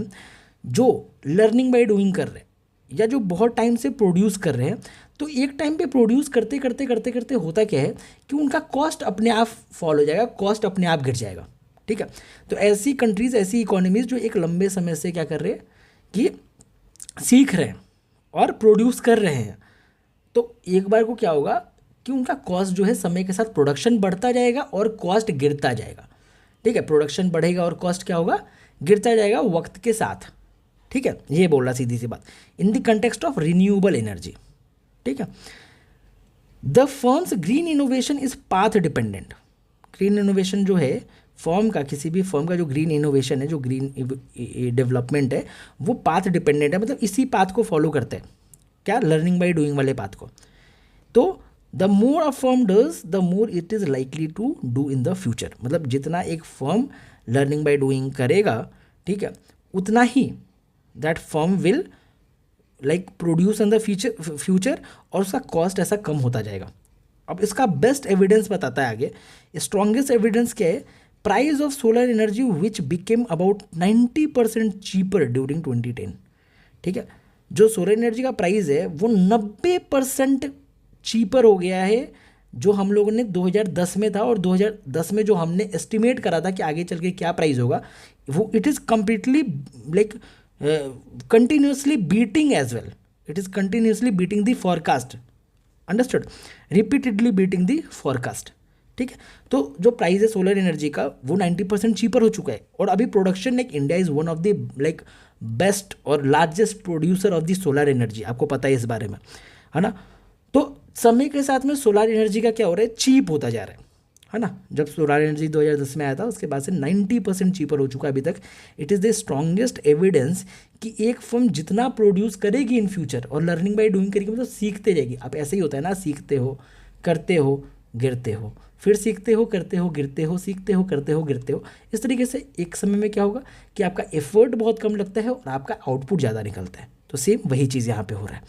जो लर्निंग बाय डूइंग कर रहे हैं या जो बहुत टाइम से प्रोड्यूस कर रहे हैं। तो एक टाइम पे प्रोड्यूस करते करते करते करते होता क्या है कि उनका कॉस्ट अपने आप फॉल हो जाएगा, कॉस्ट अपने आप गिर जाएगा, ठीक है। तो ऐसी कंट्रीज़, ऐसी इकोनॉमीज़ जो एक लंबे समय से क्या कर रहे हैं कि सीख रहे हैं और प्रोड्यूस कर रहे हैं, तो एक बार को क्या होगा कि उनका कॉस्ट जो है समय के साथ प्रोडक्शन बढ़ता जाएगा और कॉस्ट गिरता जाएगा, ठीक है। प्रोडक्शन बढ़ेगा और कॉस्ट क्या होगा? गिरता जाएगा वक्त के साथ, ठीक है। ये बोल रहा सीधी सी बात in the context of renewable energy, ठीक है। The firms green innovation is path dependent. Green innovation जो है फर्म का, किसी भी फर्म का जो ग्रीन इनोवेशन है, जो ग्रीन डेवलपमेंट है, वो पाथ डिपेंडेंट है, मतलब इसी पाथ को फॉलो करते हैं। क्या? लर्निंग बाय डूइंग वाले पाथ को, तो the more a firm does the more it is likely to do in the future, मतलब जितना एक फर्म लर्निंग बाय डूइंग करेगा, ठीक है, उतना ही that firm will like produce in the future और उसका कॉस्ट ऐसा कम होता जाएगा। अब इसका बेस्ट एविडेंस बताता है आगे, स्ट्रॉन्गेस्ट एविडेंस क्या है, price of solar energy which became about 90% cheaper during 2010, ठीक है, जो सोलर एनर्जी का प्राइस है वो 90% चीपर हो गया है जो हम लोगों ने 2010 में था, और 2010 में जो हमने एस्टिमेट करा था कि आगे चल के क्या प्राइस होगा, वो it is completely like continuously beating as well. It is continuously beating the forecast. Understood? Repeatedly beating the forecast. ठीक है, तो जो प्राइस है सोलर एनर्जी का वो 90% चीपर हो चुका है, और अभी production like India is one of the like best और largest producer of the solar energy, आपको पता है इस बारे में, है ना। तो समय के साथ में सोलर एनर्जी का क्या हो रहा है, चीप होता जा रहा है ना। जब सोलर एनर्जी 2010 में आया था उसके बाद से 90% चीपर हो चुका है अभी तक। It is the strongest evidence कि एक फर्म जितना प्रोड्यूस करेगी इन फ्यूचर और लर्निंग बाय डूइंग करेगी, मतलब सीखते जाएगी। अब ऐसे ही होता है ना, सीखते हो, करते हो, गिरते हो, फिर सीखते हो, करते हो, गिरते हो, सीखते हो, करते हो, गिरते हो। इस तरीके से एक समय में क्या होगा कि आपका एफर्ट बहुत कम लगता है और आपका आउटपुट ज़्यादा निकलता है। तो सेम वही चीज़ यहाँ पे हो रहा है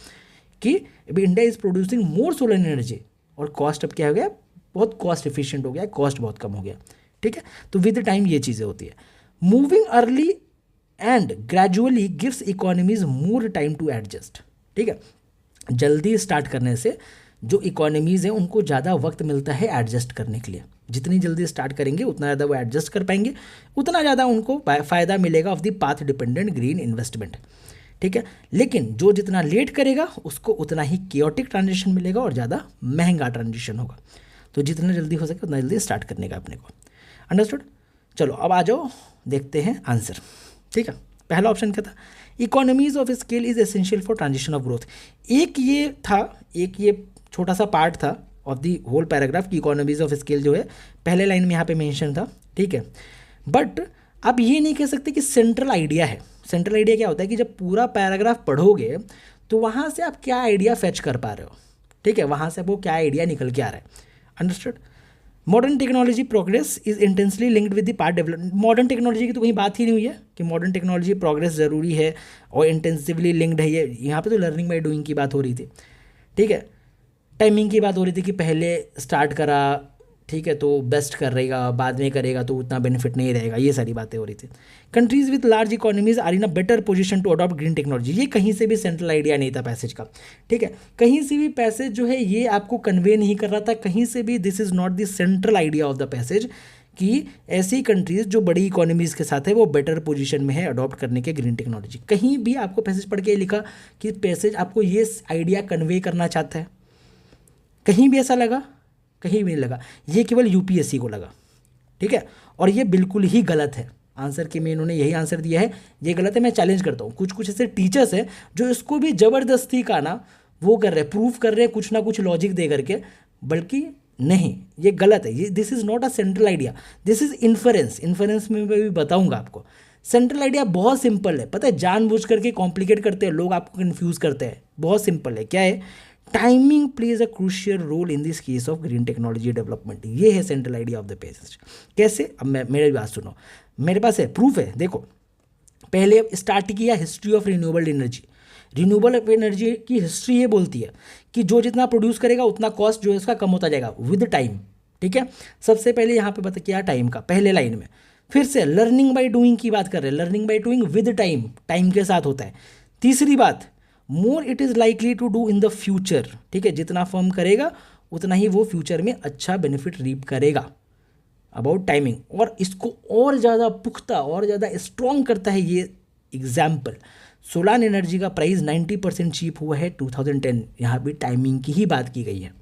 कि अभी India is producing more solar energy और कॉस्ट अब क्या हो गया, बहुत कॉस्ट एफिशिएंट हो गया, कॉस्ट बहुत कम हो गया, ठीक है। तो विद टाइम ये चीज़ें होती है। Moving early and gradually gives economies more time to adjust, ठीक है। जल्दी स्टार्ट करने से जो इकोनॉमीज़ हैं उनको ज़्यादा वक्त मिलता है एडजस्ट करने के लिए। जितनी जल्दी स्टार्ट करेंगे उतना ज़्यादा वो एडजस्ट कर पाएंगे, उतना ज़्यादा उनको फ़ायदा मिलेगा of the path dependent green investment, ठीक है। लेकिन जो जितना लेट करेगा उसको उतना ही केओटिक ट्रांजिशन मिलेगा और ज़्यादा महंगा ट्रांजिशन होगा। तो जितना जल्दी हो सके उतना जल्दी स्टार्ट करने का अपने को। अंडरस्टूड? चलो अब आ जाओ, देखते हैं आंसर, ठीक है। पहला ऑप्शन क्या था, economies of scale is essential for transition of growth. एक ये था, एक ये छोटा सा पार्ट था ऑफ द होल पैराग्राफ की इकोनॉमीज ऑफ स्केल जो है पहले लाइन में यहाँ पे मेंशन था, ठीक है। बट आप ये नहीं कह सकते कि सेंट्रल आइडिया है। सेंट्रल आइडिया क्या होता है कि जब पूरा पैराग्राफ पढ़ोगे तो वहाँ से आप क्या आइडिया फेच कर पा रहे हो, ठीक है, वहाँ से वो क्या आइडिया निकल के आ रहा है। Understood? Modern technology progress is intensely linked with the part development. Modern technology की तो कहीं बात ही नहीं हुई है कि मॉडर्न टेक्नोलॉजी प्रोग्रेस ज़रूरी है और इंटेंसिवली लिंक्ड है। ये यहाँ पे तो लर्निंग बाय डूइंग की बात हो रही थी, ठीक है। टाइमिंग की बात हो रही थी कि पहले स्टार्ट करा, ठीक है, तो बेस्ट कर रहेगा, बाद में करेगा तो उतना बेनिफिट नहीं रहेगा, ये सारी बातें हो रही थी। Countries with large economies are in a better position to adopt green technology. ये कहीं से भी सेंट्रल आइडिया नहीं था पैसेज का, ठीक है। कहीं से भी पैसेज जो है ये आपको कन्वे नहीं कर रहा था, कहीं से भी this is not the central idea of the passage कि ऐसी कंट्रीज जो बड़ी इकोनॉमीज़ के साथ है वो बेटर पोजीशन में है अडॉप्ट करने के ग्रीन टेक्नोलॉजी। कहीं भी आपको पैसेज पढ़ के लिखा कि पैसेज आपको ये आइडिया कन्वे करना चाहता है, कहीं भी ऐसा लगा? कहीं भी नहीं लगा। ये केवल यूपीएससी को लगा, ठीक है, और ये बिल्कुल ही गलत है। आंसर के में इन्होंने यही आंसर दिया है, ये गलत है। मैं चैलेंज करता हूँ, कुछ कुछ ऐसे टीचर्स हैं जो इसको भी ज़बरदस्ती का ना वो कर रहे हैं, प्रूफ कर रहे हैं कुछ ना कुछ लॉजिक दे करके, बल्कि नहीं, ये गलत है। ये this is not a central idea, this is inference. Inference में मैं भी बताऊँगा आपको। सेंट्रल आइडिया बहुत सिंपल है, पता है, जानबूझ करके कॉम्प्लिकेट करते हैं लोग, आपको कन्फ्यूज़ करते हैं। बहुत सिंपल है, क्या है, timing plays a crucial role in this case of green technology development. ये है central idea of the passage. कैसे? अब मेरी बात सुनो, मेरे पास है प्रूफ है। देखो, पहले स्टार्ट किया history of renewable energy. Renewable energy की हिस्ट्री ये बोलती है कि जो जितना प्रोड्यूस करेगा उतना कॉस्ट जो है उसका कम होता जाएगा विद टाइम, ठीक है। सबसे पहले यहाँ पे बता किया टाइम का, पहले लाइन में। फिर से लर्निंग बाय डूइंग की बात कर रहे हैं, learning by doing with time, time के साथ होता है। तीसरी बात, more it is likely to do in the future, ठीक है, जितना फर्म करेगा उतना ही वो फ्यूचर में अच्छा बेनिफिट रीप करेगा। अबाउट टाइमिंग, और इसको और ज़्यादा पुख्ता और ज़्यादा स्ट्रॉन्ग करता है ये एग्जाम्पल। सोलार एनर्जी का प्राइस 90% चीप हुआ है 2010। यहाँ भी टाइमिंग की ही बात की गई है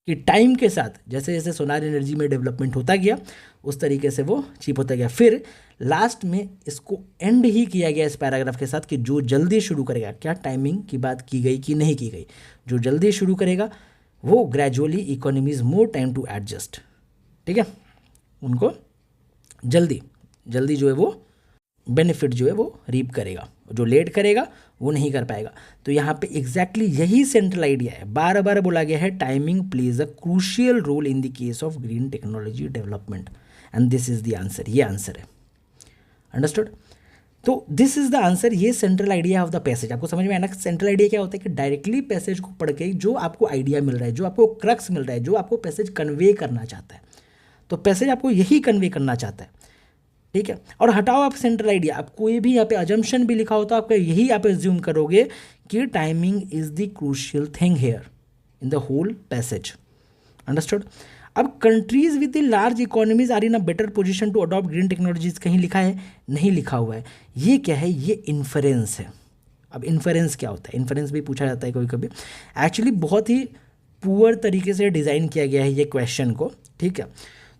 कि टाइम के साथ जैसे जैसे सोलार एनर्जी में डेवलपमेंट होता गया उस तरीके से वो चीप होता गया। फिर लास्ट में इसको एंड ही किया गया इस पैराग्राफ के साथ कि जो जल्दी शुरू करेगा, क्या टाइमिंग की बात की गई कि नहीं की गई, जो जल्दी शुरू करेगा वो gradually economies more time to adjust, ठीक है, उनको जल्दी जो है वो बेनिफिट जो है वो रीप करेगा, जो लेट करेगा वो नहीं कर पाएगा। तो यहाँ पे एग्जैक्टली यही सेंट्रल आइडिया है, बार बार बोला गया है timing plays a crucial role in the case of green technology development and this is the answer, ये आंसर है। अंडरस्टूड? तो दिस इज द आंसर, ये central idea of the passage. आपको समझ में आया ना सेंट्रल आइडिया क्या होता है, कि डायरेक्टली पैसेज को पढ़ के जो आपको आइडिया मिल रहा है, जो आपको क्रक्स मिल रहा है, जो आपको पैसेज कन्वे करना चाहता है, तो पैसेज आपको यही कन्वे करना चाहता है, ठीक है। और हटाओ आप सेंट्रल आइडिया, आप कोई भी यहाँ पे अजम्पशन भी लिखा होता है आपका, यही आप एज्यूम करोगे कि timing is the crucial thing here in the whole passage. Understood? अब countries with the large economies are in a better position to adopt green technologies, कहीं लिखा है? नहीं लिखा हुआ है। ये क्या है? ये इन्फरेंस है। अब इन्फरेंस क्या होता है? इन्फरेंस भी पूछा जाता है कभी कभी। एक्चुअली बहुत ही पुअर तरीके से डिज़ाइन किया गया है ये क्वेश्चन को, ठीक है।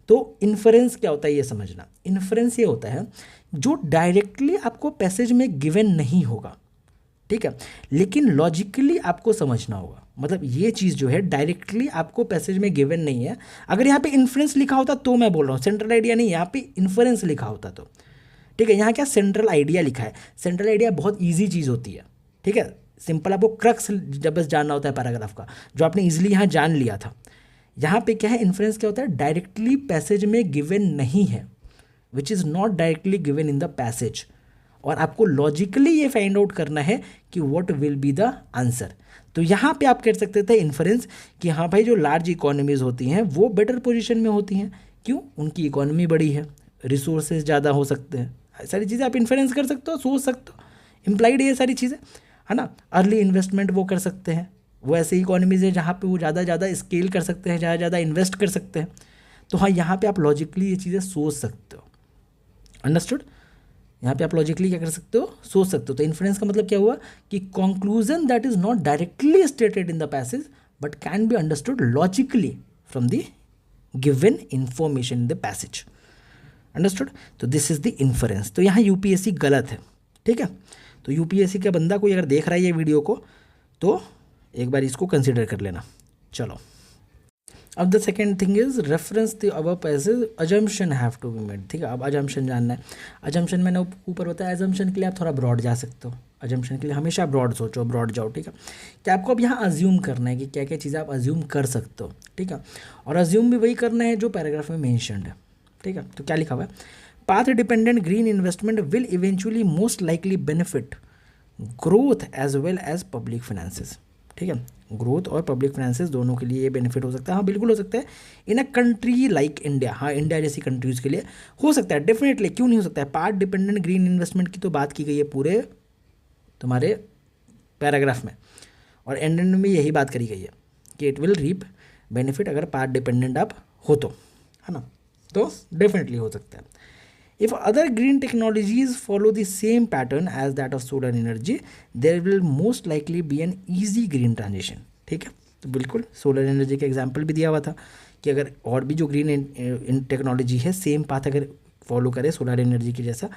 तो इन्फरेंस क्या होता है ये समझना। इन्फरेंस ये होता है जो डायरेक्टली आपको पैसेज में गिवन नहीं होगा, ठीक है, लेकिन लॉजिकली आपको समझना होगा। मतलब ये चीज़ जो है डायरेक्टली आपको पैसेज में गिवन नहीं है। अगर यहाँ पे इन्फ्रेंस लिखा होता तो मैं बोल रहा हूँ, सेंट्रल आइडिया नहीं, यहाँ पे इन्फ्रेंस लिखा होता तो, ठीक है। यहाँ क्या सेंट्रल आइडिया लिखा है। सेंट्रल आइडिया बहुत ईजी चीज़ होती है, ठीक है। सिंपल आपको क्रक्स जब बस जानना होता है पैराग्राफ का, जो आपने ईजिली यहाँ जान लिया था। यहाँ पे क्या है? इन्फ्रेंस क्या होता है? डायरेक्टली पैसेज में गिवन नहीं है, which is not directly given in the passage, और आपको लॉजिकली ये फाइंड आउट करना है कि what will be the answer. तो यहाँ पे आप कह सकते थे इन्फरेंस कि हाँ भाई, जो लार्ज इकोनॉमीज होती हैं वो बेटर पोजीशन में होती हैं। क्यों? उनकी इकोनॉमी बड़ी है, रिसोर्सेज ज़्यादा हो सकते हैं, सारी चीज़ें आप इन्फरेंस कर सकते हो, सोच सकते हो, इम्प्लाइड ये सारी चीज़ें, है ना। अर्ली इन्वेस्टमेंट वो कर सकते हैं, वो ऐसी इकोनॉमीज़ है जहाँ पे वो ज़्यादा स्केल कर सकते हैं, ज़्यादा इन्वेस्ट कर सकते हैं। तो हाँ, यहाँ पे आप लॉजिकली ये चीज़ें सोच सकते हो। अंडरस्टूड? यहाँ पे आप लॉजिकली क्या कर सकते हो? सोच सकते हो। तो इन्फ्रेंस का मतलब क्या हुआ कि conclusion that is not directly stated in the passage but can be understood logically from the given information in the passage. Understood? तो दिस इज द इन्फ्रेंस। तो यहाँ यूपीएससी गलत है, ठीक है। तो यूपीएससी का बंदा कोई अगर देख रहा है ये वीडियो को, तो एक बार इसको कंसिडर कर लेना। चलो, अब the second thing is reference the above passage assumption have to be made, ठीक है। अब अजम्पशन जानना है। अजम्पशन मैंने ऊपर बताया, अजम्पशन के लिए आप थोड़ा ब्रॉड जा सकते हो। अजम्पशन के लिए हमेशा ब्रॉड सोचो, ब्रॉड जाओ, ठीक है। कि आपको अब यहाँ अज्यूम करना है कि क्या क्या चीज़ें आप अज्यूम कर सकते हो, ठीक है। और अज्यूम भी वही करना है जो पैराग्राफ में मेंशन्ड है, ठीक है। तो क्या लिखा हुआ है? Path dependent green investment will eventually most likely benefit growth as well as public finances, ठीक है। ग्रोथ और पब्लिक फाइनेंसेस दोनों के लिए ये बेनिफिट हो सकता है। हाँ, बिल्कुल हो सकता है इन अ कंट्री लाइक इंडिया। हाँ, इंडिया जैसी कंट्रीज़ के लिए हो सकता है, डेफिनेटली। क्यों नहीं हो सकता है? पार्ट डिपेंडेंट ग्रीन इन्वेस्टमेंट की तो बात की गई है पूरे तुम्हारे पैराग्राफ में, और एंड में यही बात करी गई है कि इट विल रीप बेनिफिट अगर पार्ट डिपेंडेंट आप हो तो, है ना। तो डेफिनेटली हो सकता है। If other green technologies follow the same pattern as that of solar energy, there will most likely be an easy green transition, ठीक है। तो बिल्कुल सोलर एनर्जी का एग्जांपल भी दिया हुआ था कि अगर और भी जो ग्रीन टेक्नोलॉजी है सेम पाथ अगर फॉलो करे सोलर एनर्जी की जैसा,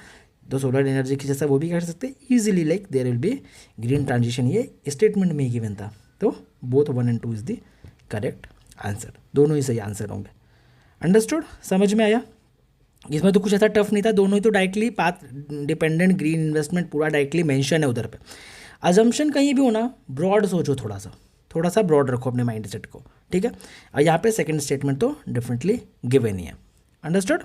तो सोलर एनर्जी की जैसा वो भी कर सकते हैं easily, like there will be green transition. ये स्टेटमेंट में ही गिवन था। तो both 1 and 2 is the correct answer, दोनों ही सही आंसर होंगे। अंडरस्टूड? समझ में आया? इसमें तो कुछ ऐसा टफ नहीं था, दोनों ही तो directly path dependent green investment पूरा डायरेक्टली मेंशन है उधर पे। अजम्पशन कहीं भी होना, ब्रॉड सोचो, थोड़ा सा ब्रॉड रखो अपने माइंड सेट को, ठीक है। और यहाँ पे सेकंड स्टेटमेंट तो डेफिनेटली गिवन ही है। अंडरस्टूड?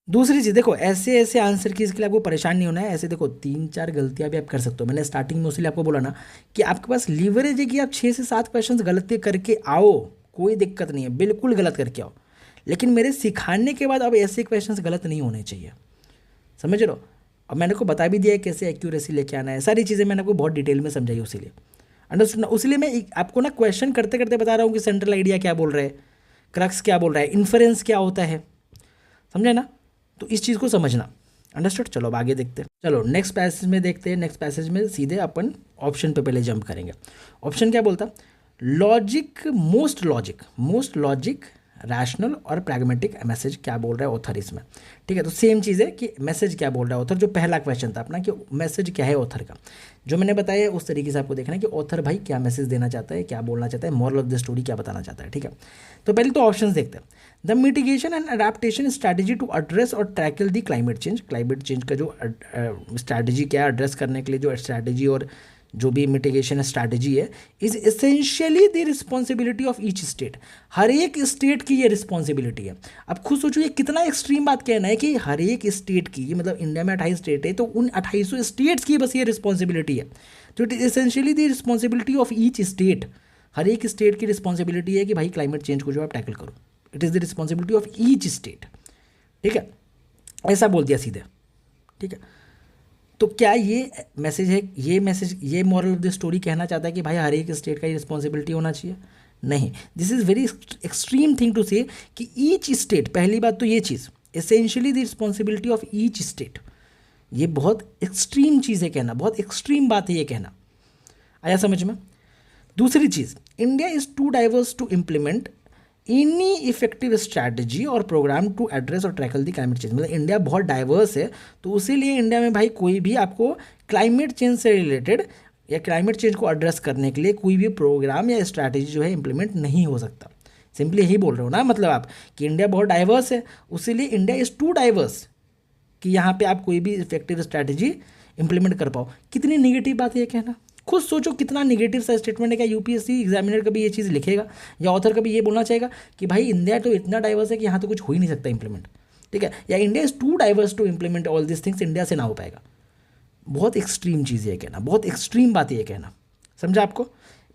दूसरी चीज़ देखो, ऐसे आंसर की इसके लिए आपको परेशान नहीं होना है। ऐसे देखो 3-4 गलतियाँ भी आप कर सकते हो। मैंने स्टार्टिंग में उसलिए आपको बोला ना कि आपके पास लीवरेज है कि आप 6 से 7 क्वेश्चन गलती करके आओ, कोई दिक्कत नहीं है, बिल्कुल गलत करके आओ। लेकिन मेरे सिखाने के बाद अब ऐसे क्वेश्चंस गलत नहीं होने चाहिए, समझ रहे हो। अब मैंने को बता भी दिया है कैसे एक्यूरेसी लेके आना है, सारी चीज़ें मैंने आपको बहुत डिटेल में समझाई, उसीलिए अंडरस्टूड। उसलिए मैं आपको ना क्वेश्चन करते करते बता रहा हूँ कि सेंट्रल आइडिया क्या बोल रहा है, क्रक्स क्या बोल रहा है, इन्फरेंस क्या होता है, समझे ना। तो इस चीज़ को समझना। अंडरस्टूड? चलो अब आगे देखते हैं। चलो नेक्स्ट पैसेज में देखते हैं। नेक्स्ट पैसेज में सीधे अपन ऑप्शन पे पहले जंप करेंगे। ऑप्शन क्या बोलता? लॉजिक मोस्ट लॉजिक रैशनल और प्रैग्मेटिक मैसेज क्या बोल रहा है ऑथर इसमें, ठीक है। तो सेम चीज़ है कि मैसेज क्या बोल रहा है ऑथर, जो पहला क्वेश्चन था अपना कि मैसेज क्या है ऑथर का, जो मैंने बताया है उस तरीके से आपको देखना है कि ऑथर भाई क्या मैसेज देना चाहता है, क्या बोलना चाहता है, मॉरल ऑफ द स्टोरी क्या बताना चाहता है, ठीक है। तो पहले तो ऑप्शंस देखते हैं। The mitigation and adaptation strategy to address और tackle the climate change, climate change का जो स्ट्रैटेजी क्या है एड्रेस करने के लिए, जो स्ट्रैटेजी और जो भी मिटिगेशन स्ट्रैटेजी है, is essentially the responsibility of each state. हर एक स्टेट की ये रिस्पॉन्सिबिलिटी है। अब खुद सोचो ये कितना एक्सट्रीम बात कहना है कि हर एक स्टेट की, मतलब इंडिया में 28 स्टेट है तो उन 28 स्टेट्स की बस ये रिस्पॉन्सिबिलिटी है। तो it is essentially the responsibility of each state. हर एक स्टेट की रिस्पॉन्सिबिलिटी है कि भाई क्लाइमेट चेंज को जो आप टैकल करो। It is the responsibility of each state, ठीक है, ऐसा बोल दिया सीधे, ठीक है। तो क्या ये मैसेज है, ये मॉरल ऑफ द स्टोरी कहना चाहता है कि भाई हर एक स्टेट का ये रिस्पॉन्सिबिलिटी होना चाहिए? नहीं, this is very extreme thing to say कि ईच स्टेट, पहली बात तो ये चीज़ essentially the responsibility of each state, ये बहुत एक्सट्रीम चीज़ है कहना, बहुत एक्सट्रीम बात है ये कहना। आया समझ में? दूसरी चीज़, India is too diverse to implement any effective strategy और प्रोग्राम टू एड्रेस और टैकल दी क्लाइमेट चेंज। मतलब इंडिया बहुत डाइवर्स है, तो उसीलिए इंडिया में भाई कोई भी आपको क्लाइमेट चेंज से रिलेटेड या क्लाइमेट चेंज को एड्रेस करने के लिए कोई भी प्रोग्राम या स्ट्रैटेजी जो है इंप्लीमेंट नहीं हो सकता। सिंपली यही बोल रहे हो ना, मतलब आप कि इंडिया बहुत डाइवर्स है, उसीलिए इंडिया इज़ टू डाइवर्स कि यहाँ पे आप कोई भी इफेक्टिव स्ट्रैटेजी इंप्लीमेंट कर पाओ। कितनी निगेटिव बात है ये कहना, खुद सोचो कितना निगेटिव सा स्टेटमेंट है। क्या यूपीएससी एग्जामिनर कभी ये चीज़ लिखेगा या ऑथर कभी ये बोलना चाहेगा कि भाई इंडिया तो इतना डाइवर्स है कि यहाँ तो कुछ हो ही नहीं सकता इंप्लीमेंट, ठीक है, या India is too diverse to implement all this things, India से ना हो पाएगा। बहुत एक्सट्रीम चीज़ है कहना, बहुत एक्सट्रीम बात है ये कहना, समझा? आपको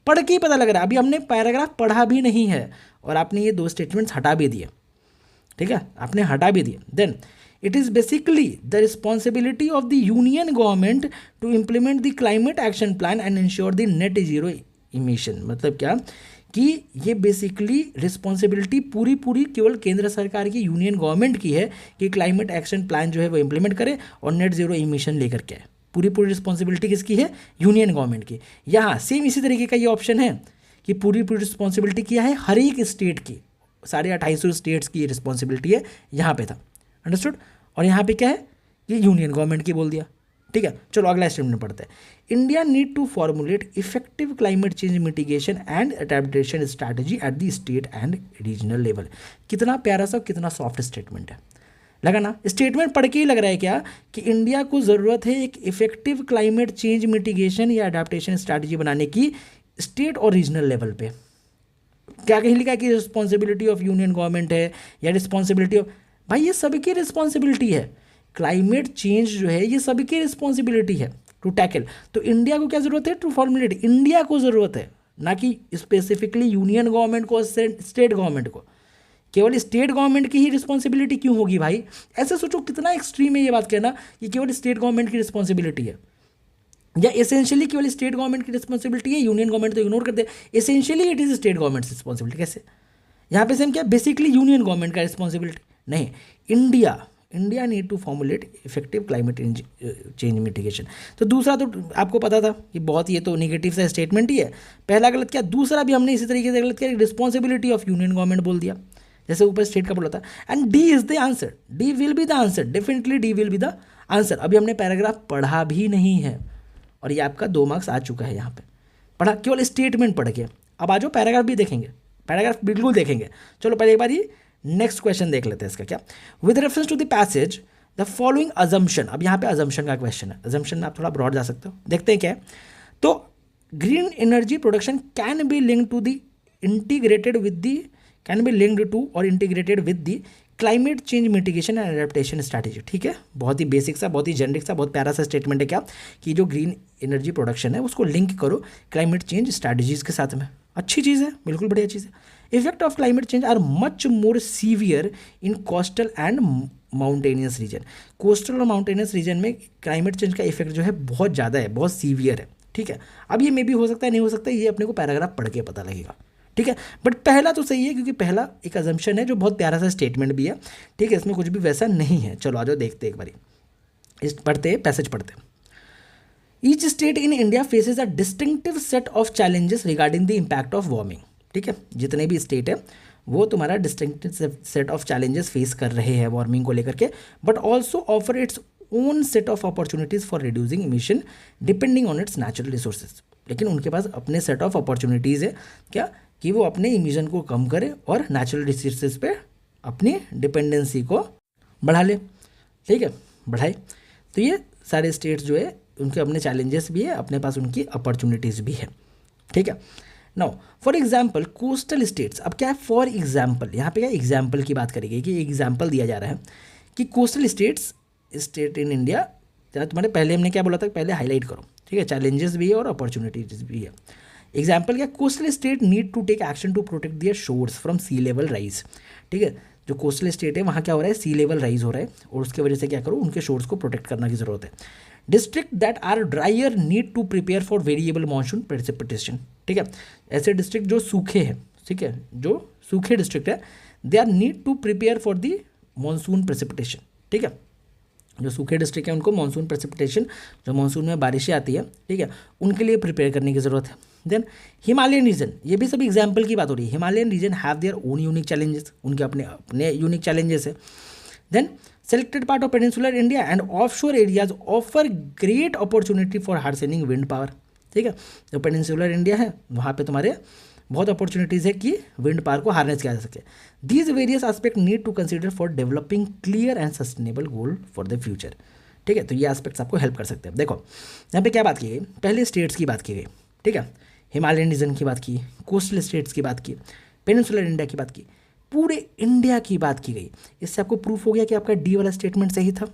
पढ़ के ही पता लग रहा है, अभी हमने पैराग्राफ पढ़ा भी नहीं है और आपने ये दो स्टेटमेंट्स हटा भी दिए, ठीक है, आपने हटा भी दिए। Then it is basically the responsibility of the union government to implement the climate action plan and ensure the net zero emission। मतलब क्या कि ये बेसिकली रिस्पॉन्सिबिलिटी पूरी केवल केंद्र सरकार की, यूनियन गवर्नमेंट की है कि क्लाइमेट एक्शन प्लान जो है वो इम्प्लीमेंट करे और नेट जीरो इमिशन लेकर के आए। पूरी रिस्पॉन्सिबिलिटी किसकी है? यूनियन गवर्नमेंट की। यहाँ सेम इसी तरीके का ये ऑप्शन है कि पूरी रिस्पॉन्सिबिलिटी क्या है? हर एक स्टेट की, सारे 28 स्टेट्स की रिस्पॉन्सिबिलिटी है, यहाँ पे था। अंडरस्टूड? और यहाँ पे क्या है? ये यूनियन गवर्नमेंट की बोल दिया, ठीक है। चलो अगला स्टेटमेंट पढ़ते हैं। India need to formulate effective climate change mitigation and adaptation strategy at the state and regional level. कितना प्यारा सा, कितना सॉफ्ट स्टेटमेंट है, लगा ना? स्टेटमेंट पढ़ के ही लग रहा है क्या कि इंडिया को ज़रूरत है एक इफेक्टिव क्लाइमेट चेंज मिटिगेशन या अडेप्टेशन स्ट्रैटेजी बनाने की स्टेट और रीजनल लेवल पे। क्या कहीं लिखा है कि रिस्पॉन्सिबिलिटी ऑफ यूनियन गवर्नमेंट है या रिस्पॉन्सिबिलिटी ऑफ, भाई ये सबकी रिस्पॉन्सिबिलिटी है। क्लाइमेट चेंज जो है ये सबकी रिस्पॉन्सिबिलिटी है टू टैकल। तो इंडिया को क्या ज़रूरत है? टू फॉर्मुलेट, इंडिया को ज़रूरत है, ना कि स्पेसिफिकली यूनियन गवर्नमेंट को, स्टेट गवर्नमेंट को। केवल स्टेट गवर्नमेंट की ही रिस्पॉन्सिबिलिटी क्यों होगी भाई? ऐसे सोचो कितना एक्सट्रीम है ये बात कहना कि केवल स्टेट गवर्नमेंट की रिस्पॉन्सिबिलिटी है, या एसेंशियली केवल स्टेट गवर्नमेंट की रिस्पॉन्सिबिलिटी है, यूनियन गवर्नमेंट तो इग्नोर करते हैं। Essentially it is state government responsibility. कैसे? यहाँ पे सेम क्या, बेसिकली यूनियन गवर्नमेंट का रिस्पॉन्सिबिलिटी नहीं। India need to formulate effective climate change mitigation. तो दूसरा तो आपको पता था कि बहुत, ये तो निगेटिव सा स्टेटमेंट ही है। पहला गलत किया, दूसरा भी हमने इसी तरीके से गलत किया, रिस्पॉन्सिबिलिटी ऑफ यूनियन गवर्नमेंट बोल दिया, जैसे ऊपर स्टेट का बोला था। And D is the answer, D will be the answer, definitely D will be the answer. अभी हमने पैराग्राफ पढ़ा भी नहीं है और ये आपका 2 मार्क्स आ चुका है यहाँ पे। पढ़ा, केवल स्टेटमेंट पढ़ के। अब आ जाओ पैराग्राफ भी देखेंगे, पैराग्राफ बिल्कुल देखेंगे। चलो पहले एक बार ये नेक्स्ट क्वेश्चन देख लेते हैं इसका। क्या? With reference to the passage the following assumption. अब यहाँ पे अजम्पशन का क्वेश्चन है, अजम्पशन में आप थोड़ा ब्रॉड जा सकते हो। देखते हैं क्या है। तो green energy production can be linked to the integrated with the, can be linked to और integrated with the climate change mitigation and adaptation strategy. ठीक है, बहुत ही बेसिक सा, बहुत ही जेनरिक सा, बहुत प्यारा सा स्टेटमेंट है। क्या कि जो ग्रीन एनर्जी प्रोडक्शन है उसको लिंक करो क्लाइमेट चेंज स्ट्रैटेजीज के साथ में। अच्छी चीज़ है, बिल्कुल बढ़िया चीज़ है। Effect of climate change are much more severe in coastal and mountainous region. Coastal और माउंटेनियस रीजन में क्लाइमेट चेंज का इफेक्ट जो है बहुत ज़्यादा है, बहुत सीवियर है। ठीक है, अब ये मे भी हो सकता है, नहीं हो सकता, ये अपने को पैराग्राफ पढ़ के पता लगेगा। ठीक है, बट पहला तो सही है क्योंकि पहला एक अजम्पशन है जो बहुत प्यारा सा स्टेटमेंट भी है। ठीक है, इसमें कुछ भी वैसा नहीं है। चलो आ जाओ देखते एक बारी, इस पढ़ते पैसेज पढ़ते। Each state in India faces a distinctive set of challenges regarding the impact of warming. ठीक है, जितने भी स्टेट है वो तुम्हारा distinctive set of challenges face कर रहे हैं वार्मिंग को लेकर के, but also offer its own set of opportunities for reducing emission depending on it's natural resources. लेकिन उनके पास अपने सेट ऑफ अपॉर्चुनिटीज़ है क्या, कि वो अपने इमिशन को कम करे और नेचुरल रिसोर्सेज पे अपनी डिपेंडेंसी को बढ़ा ले। ठीक है, बढ़ाए। तो ये सारे स्टेट्स जो है उनके अपने चैलेंजेस भी है, अपने पास उनकी अपॉर्चुनिटीज़ भी है। ठीक है, now for example coastal states. अब क्या है फॉर एग्जाम्पल, यहाँ पे क्या एग्जाम्पल की बात करेगी कि एग्जाम्पल दिया जा रहा है कि कोस्टल स्टेट इन इंडिया, तुम्हारे पहले हमने क्या बोला था, पहले हाईलाइट करो। ठीक है, चैलेंजेस भी है और अपॉर्चुनिटीज भी है। एग्जाम्पल क्या, coastal state need to take action to protect their shores from sea level rise. ठीक है, जो कोस्टल स्टेट है वहाँ क्या हो रहा है, सी लेवल राइज हो रहा है और उसके वजह से क्या करो, उनके शोर्स को प्रोटेक्ट करने की जरूरत है। District that are drier need to prepare for variable monsoon precipitation. ठीक है, ऐसे डिस्ट्रिक्ट जो सूखे हैं, ठीक है, जो सूखे डिस्ट्रिक्ट है, they are need to prepare for the monsoon precipitation. ठीक है, जो सूखे डिस्ट्रिक्ट है उनको मॉनसून प्रेसिपिटेशन, जो मॉनसून में बारिशें आती है, ठीक है, उनके लिए प्रिपेयर करने की ज़रूरत है। देन हिमालयन रीजन, ये भी सब एग्जाम्पल की बात हो रही है। Himalayan region have their own unique challenges, उनके अपने अपने यूनिक चैलेंजेस है। Then selected part of peninsular India and offshore areas offer great opportunity for harnessing wind power। ठीक है, जो पेनिनसुलर इंडिया है वहाँ पे तुम्हारे बहुत अपॉर्चुनिटीज़ है कि विंड पावर को हार्नेस किया जा सके। These various aspect need to consider for developing clear and sustainable goal for the future. ठीक है, तो ये एस्पेक्ट्स आपको हेल्प कर सकते हैं। देखो यहाँ पे क्या बात की गई, पहले स्टेट्स की बात की गई। ठीक है, हिमालयन रीजन की बात की, कोस्टल स्टेट्स की बात की, पेनिनसुलर इंडिया की बात की, पूरे इंडिया की बात की गई। इससे आपको प्रूफ हो गया कि आपका डी वाला स्टेटमेंट सही था।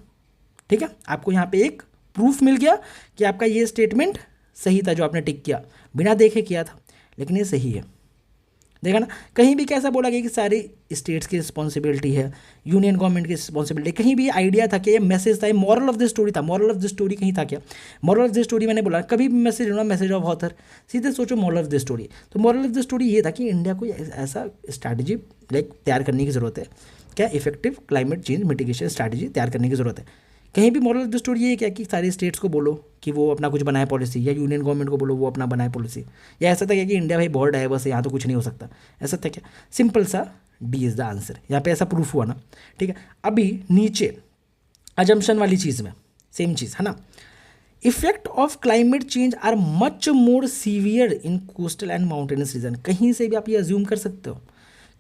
ठीक है, आपको यहाँ पे एक प्रूफ मिल गया कि आपका ये स्टेटमेंट सही था जो आपने टिक किया, बिना देखे किया था, लेकिन ये सही है। देखा ना, कहीं भी कैसा बोला गया कि सारी स्टेट्स की रिस्पॉन्सिबिलिटी है, यूनियन गवर्नमेंट की रिस्पॉन्सिबिलिटी, कहीं भी आइडिया था कि ये मैसेज था, ये मॉरल ऑफ द स्टोरी था। मॉरल ऑफ द स्टोरी कहीं था क्या, मॉरल ऑफ द स्टोरी मैंने बोला कभी भी मैसेज होना, मैसेज ऑफ ऑथर, सीधे सोचो मॉरल ऑफ द स्टोरी। तो मॉरल ऑफ द स्टोरी ये था कि इंडिया को ऐसा स्ट्रैटेजी तैयार करने की ज़रूरत है, क्या effective climate change mitigation strategy तैयार करने की ज़रूरत है। कहीं भी मॉरल ऑफ द स्टोरी ये क्या कि सारे स्टेट्स को बोलो कि वो अपना कुछ बनाए पॉलिसी, या यूनियन गवर्नमेंट को बोलो वो अपना बनाए पॉलिसी, या ऐसा था क्या कि इंडिया भाई बहुत डाइवर्स है, यहाँ तो कुछ नहीं हो सकता, ऐसा था क्या। सिंपल सा डी इज़ द आंसर, यहाँ पे ऐसा प्रूफ हुआ ना। ठीक है, अभी नीचे अजम्पशन वाली चीज़ में सेम चीज़ है ना, effect of climate change are much more severe in coastal and mountainous region. कहीं से भी आप ये अज्यूम कर सकते हो,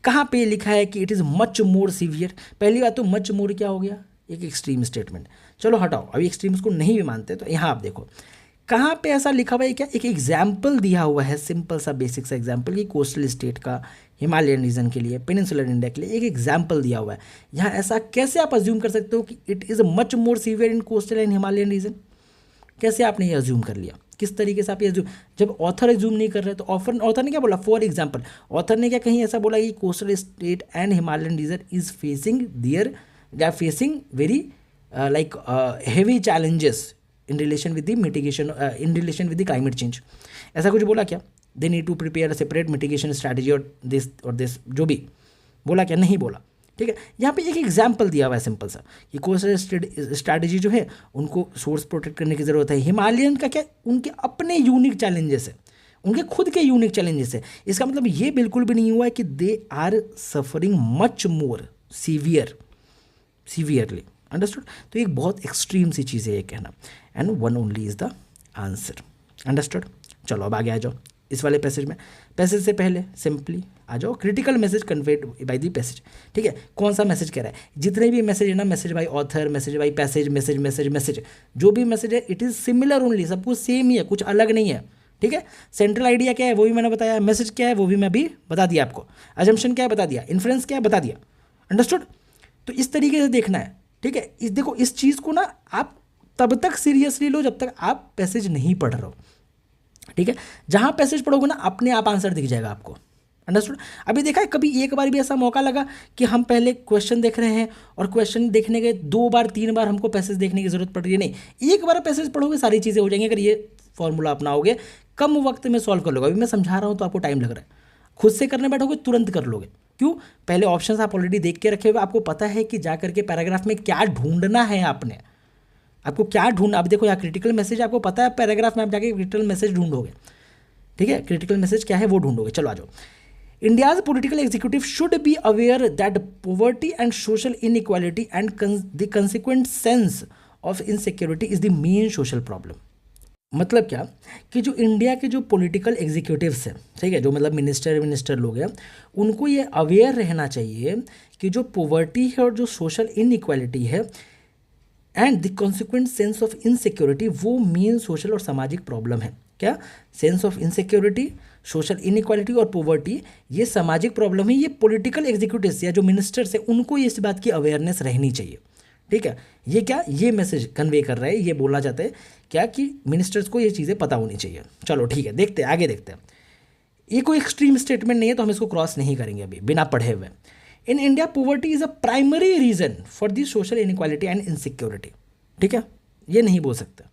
कहाँ पे लिखा है कि it is much more severe. पहली बात तो मच मोर क्या हो गया, एक एक्सट्रीम स्टेटमेंट। चलो हटाओ, अभी एक्सट्रीम्स को नहीं भी मानते, तो यहाँ आप देखो कहाँ पे ऐसा लिखा हुआ है क्या, एक एग्जाम्पल दिया हुआ है, सिंपल सा बेसिक सा एग्जाम्पल कि कोस्टल स्टेट का, हिमालयन रीजन के लिए, पेनिनसुलर इंडिया के लिए एक एग्जाम्पल दिया हुआ है। यहाँ ऐसा कैसे आप अज्यूम कर सकते हो कि it is much more severe in coastal and Himalayan region, कैसे आपने ये अज्यूम कर लिया, किस तरीके से आप ये अज्यूम, जब ऑथर अज्यूम नहीं कर रहे तो ऑथर ने क्या बोला, फॉर एग्जाम्पल। ऑथर ने क्या कहीं ऐसा बोला कि coastal state and Himalayan region is facing very heavy challenges in relation with the mitigation in relation with the climate change, ऐसा कुछ बोला क्या, they need to prepare a separate mitigation strategy और this जो भी बोला क्या, नहीं बोला। ठीक है, यहाँ पे एक एग्जाम्पल दिया हुआ है सिंपल सा कि कोस्टल स्ट्रैटेजी जो है उनको सोर्स प्रोटेक्ट करने की ज़रूरत है। हिमालयन का क्या, उनके अपने यूनिक चैलेंजेस है, उनके खुद के यूनिक चैलेंजेस है। इसका मतलब ये बिल्कुल भी नहीं हुआ है कि they are suffering much more severely. Understood, तो एक बहुत एक्सट्रीम सी चीज़ है ये कहना, and one only is the answer. Understood, चलो अब आगे आ जाओ इस वाले पैसेज में। पैसेज से पहले सिंपली आ जाओ, critical message conveyed by the passage. ठीक है, कौन सा मैसेज कह रहा है, जितने भी मैसेज है ना, message by author, message bye passage, message जो भी मैसेज है इट इज़ सिमिलर ओनली, सब कुछ सेम ही है, कुछ अलग नहीं है। ठीक है, सेंट्रल आइडिया क्या है वो भी मैंने बताया, मैसेज क्या है वो भी मैं अभी बता दिया आपको, अजम्पशन क्या है बता दिया, इन्फ्रेंस क्या है बता दिया। अंडरस्टूड, तो इस तरीके से देखना है। ठीक है, देखो इस चीज़ को ना आप तब तक सीरियसली लो जब तक आप पैसेज नहीं पढ़ रहे हो। ठीक है, जहाँ पैसेज पढ़ोगे ना अपने आप आंसर दिख जाएगा आपको। अंडरस्टूड, अभी देखा है कभी एक बार भी ऐसा मौका लगा कि हम पहले क्वेश्चन देख रहे हैं और क्वेश्चन देखने के 2 बार 3 बार हमको पैसेज देखने की जरूरत पड़ रही है, नहीं, एक बार पैसेज पढ़ोगे सारी चीज़ें हो जाएंगी। अगर ये फॉर्मूला अपनाओगे कम वक्त में सॉल्व कर लोगे। अभी मैं समझा रहा हूँ तो आपको टाइम लग रहा है, खुद से करने बैठोगे तुरंत कर लोगे। क्यों, पहले ऑप्शंस आप ऑलरेडी देख के रखे हुए, आपको पता है कि जा करके पैराग्राफ में क्या ढूंढना है, आपको क्या ढूंढना। अब देखो यहाँ क्रिटिकल मैसेज आपको पता है, पैराग्राफ में आप जाके क्रिटिकल मैसेज ढूंढोगे। ठीक है, क्रिटिकल मैसेज क्या है वो ढूंढोगे। चलो आ जाओ, India's political executive should be aware that poverty and social inequality and the consequent sense of insecurity is the main social problem. मतलब क्या कि जो इंडिया के जो पॉलिटिकल एग्जीक्यूटिव्स हैं, ठीक है, जो मतलब मिनिस्टर लोग हैं, उनको ये अवेयर रहना चाहिए कि जो पॉवर्टी है और जो सोशल इनइक्वालिटी है and the consequent sense of insecurity, वो मेन सोशल और सामाजिक प्रॉब्लम है. क्या? Sense of insecurity, social inequality और पॉवर्टी, ये सामाजिक प्रॉब्लम है. ये पॉलिटिकल एग्जीक्यूटिव्स या जो मिनिस्टर्स हैं उनको इस बात की अवेयरनेस रहनी चाहिए. ठीक है, ये क्या, ये मैसेज कन्वे कर रहा है, ये बोलना चाहते हैं क्या कि मिनिस्टर्स को ये चीज़ें पता होनी चाहिए. चलो ठीक है, देखते हैं, आगे देखते हैं. ये कोई एक्सट्रीम स्टेटमेंट नहीं है तो हम इसको क्रॉस नहीं करेंगे अभी बिना पढ़े हुए. In India poverty is a primary reason for the social inequality and insecurity. ठीक है, ये नहीं बोल सकते.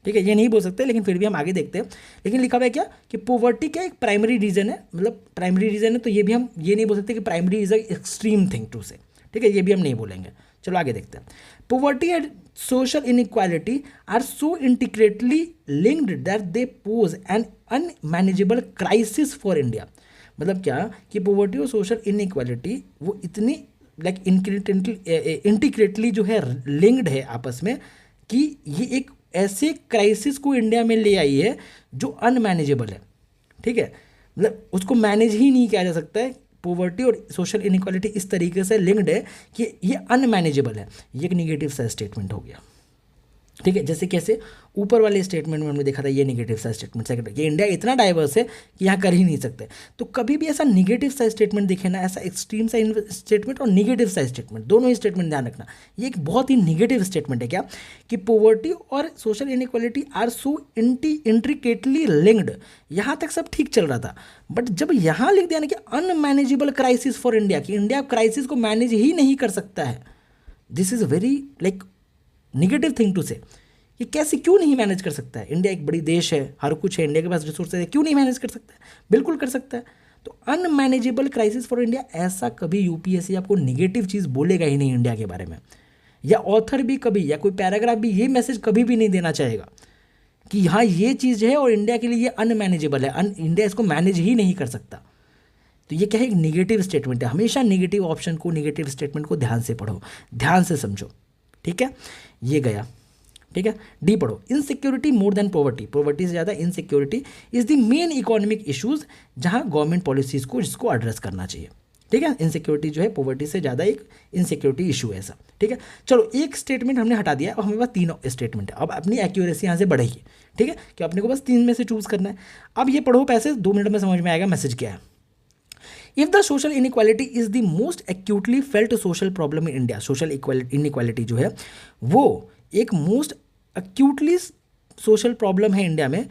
ठीक है, ये नहीं बोल सकते, लेकिन फिर भी हम आगे देखते हैं. लेकिन लिखा हुआ है क्या कि पॉवर्टी क्या एक प्राइमरी रीज़न है, मतलब प्राइमरी रीज़न है, तो ये भी हम ये नहीं बोल सकते कि primary is a extreme thing to say. ठीक है, ये भी हम नहीं बोलेंगे. चलो आगे देखते हैं. Poverty and social inequality are so intricately linked that they pose an unmanageable crisis for India. मतलब क्या कि पॉवर्टी और सोशल इनइक्वालिटी वो इतनी लाइक इंटीग्रेटली जो है लिंक्ड है आपस में कि ये एक ऐसे क्राइसिस को इंडिया में ले आई है जो अनमैनेजेबल है. ठीक है, मतलब उसको मैनेज ही नहीं किया जा सकता है. पॉवर्टी और सोशल इनइक्वालिटी इस तरीके से लिंक्ड है कि ये अनमैनेजेबल है. ये एक निगेटिव सा स्टेटमेंट हो गया. ठीक है, जैसे कैसे ऊपर वाले स्टेटमेंट में हमने देखा था, ये निगेटिव सा स्टेटमेंट. सेकंड, ये इंडिया इतना डाइवर्स है कि यहाँ कर ही नहीं सकते. तो कभी भी ऐसा निगेटिव सा स्टेटमेंट दिखे ना, ऐसा एक्सट्रीम सा स्टेटमेंट और निगेटिव सा स्टेटमेंट, दोनों ही स्टेटमेंट ध्यान रखना. ये एक बहुत ही निगेटिव स्टेटमेंट है. क्या कि पॉवर्टी और social inequality are so intricately linked. यहाँ तक सब ठीक चल रहा था, बट जब यहाँ लिख दिया ना कि अनमैनेजेबल क्राइसिस फॉर इंडिया, कि इंडिया क्राइसिस को मैनेज ही नहीं कर सकता है, this is very like negative thing to say. कि कैसे, क्यों नहीं मैनेज कर सकता है? इंडिया एक बड़ी देश है, हर कुछ है, इंडिया के पास रिसोर्सेज है, क्यों नहीं मैनेज कर सकता है? बिल्कुल कर सकता है. तो अनमैनेजेबल क्राइसिस फॉर इंडिया, ऐसा कभी यूपीएससी आपको निगेटिव चीज़ बोलेगा ही नहीं इंडिया के बारे में, या ऑथर भी कभी, या कोई पैराग्राफ भी ये मैसेज कभी भी नहीं देना चाहेगा कि हाँ ये चीज़ है और इंडिया के लिए ये अनमैनेजेबल है, इंडिया इसको मैनेज ही नहीं कर सकता. तो ये क्या है, एक निगेटिव स्टेटमेंट है. हमेशा निगेटिव ऑप्शन को, निगेटिव स्टेटमेंट को ध्यान से पढ़ो, ध्यान से समझो. ठीक है, ये गया. ठीक है, डी पढ़ो. Insecurity more than poverty, poverty से ज़्यादा insecurity is the main economic issues, जहाँ गवर्नमेंट पॉलिसीज़ को जिसको एड्रेस करना चाहिए. ठीक है, इनसिक्योरिटी जो है पॉवर्टी से ज़्यादा एक इनसिक्योरिटी इशू है ऐसा. ठीक है, चलो एक स्टेटमेंट हमने हटा दिया, अब हमारे पास 3 स्टेटमेंट है. अब अपनी एक्यूरेसी यहाँ से बढ़ेगी. ठीक है, कि अपने को बस 3 में से चूज़ करना है. अब ये पढ़ो पैसे, 2 मिनट में समझ में आएगा मैसेज क्या है. If the social inequality is the most acutely felt social problem in India, social inequality जो है वो एक मोस्ट एक्यूटली सोशल प्रॉब्लम है इंडिया में.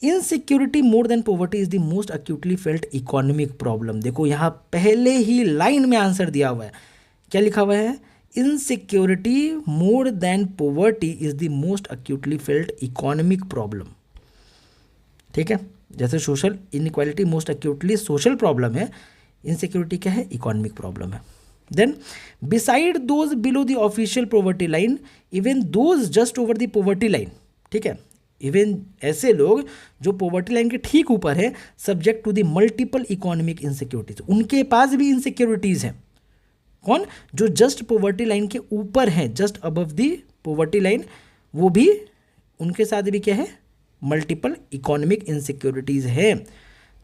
Insecurity more than poverty is the most acutely felt economic problem. देखो यहाँ पहले ही line में आंसर दिया हुआ है. क्या लिखा हुआ है? Insecurity more than poverty is the most acutely felt economic problem. ठीक है, जैसे social inequality most acutely social problem है, इनसिक्योरिटी क्या है? इकोनॉमिक प्रॉब्लम है. Then beside those below the official poverty line, even those just over the poverty line. ठीक है, even ऐसे लोग जो पॉवर्टी लाइन के ठीक ऊपर है, subject to the multiple economic insecurities, उनके पास भी इनसिक्योरिटीज हैं. कौन? जो जस्ट पॉवर्टी लाइन के ऊपर हैं, just above the poverty line, वो भी, उनके साथ भी क्या है? मल्टीपल इकोनॉमिक इनसिक्योरिटीज़ हैं.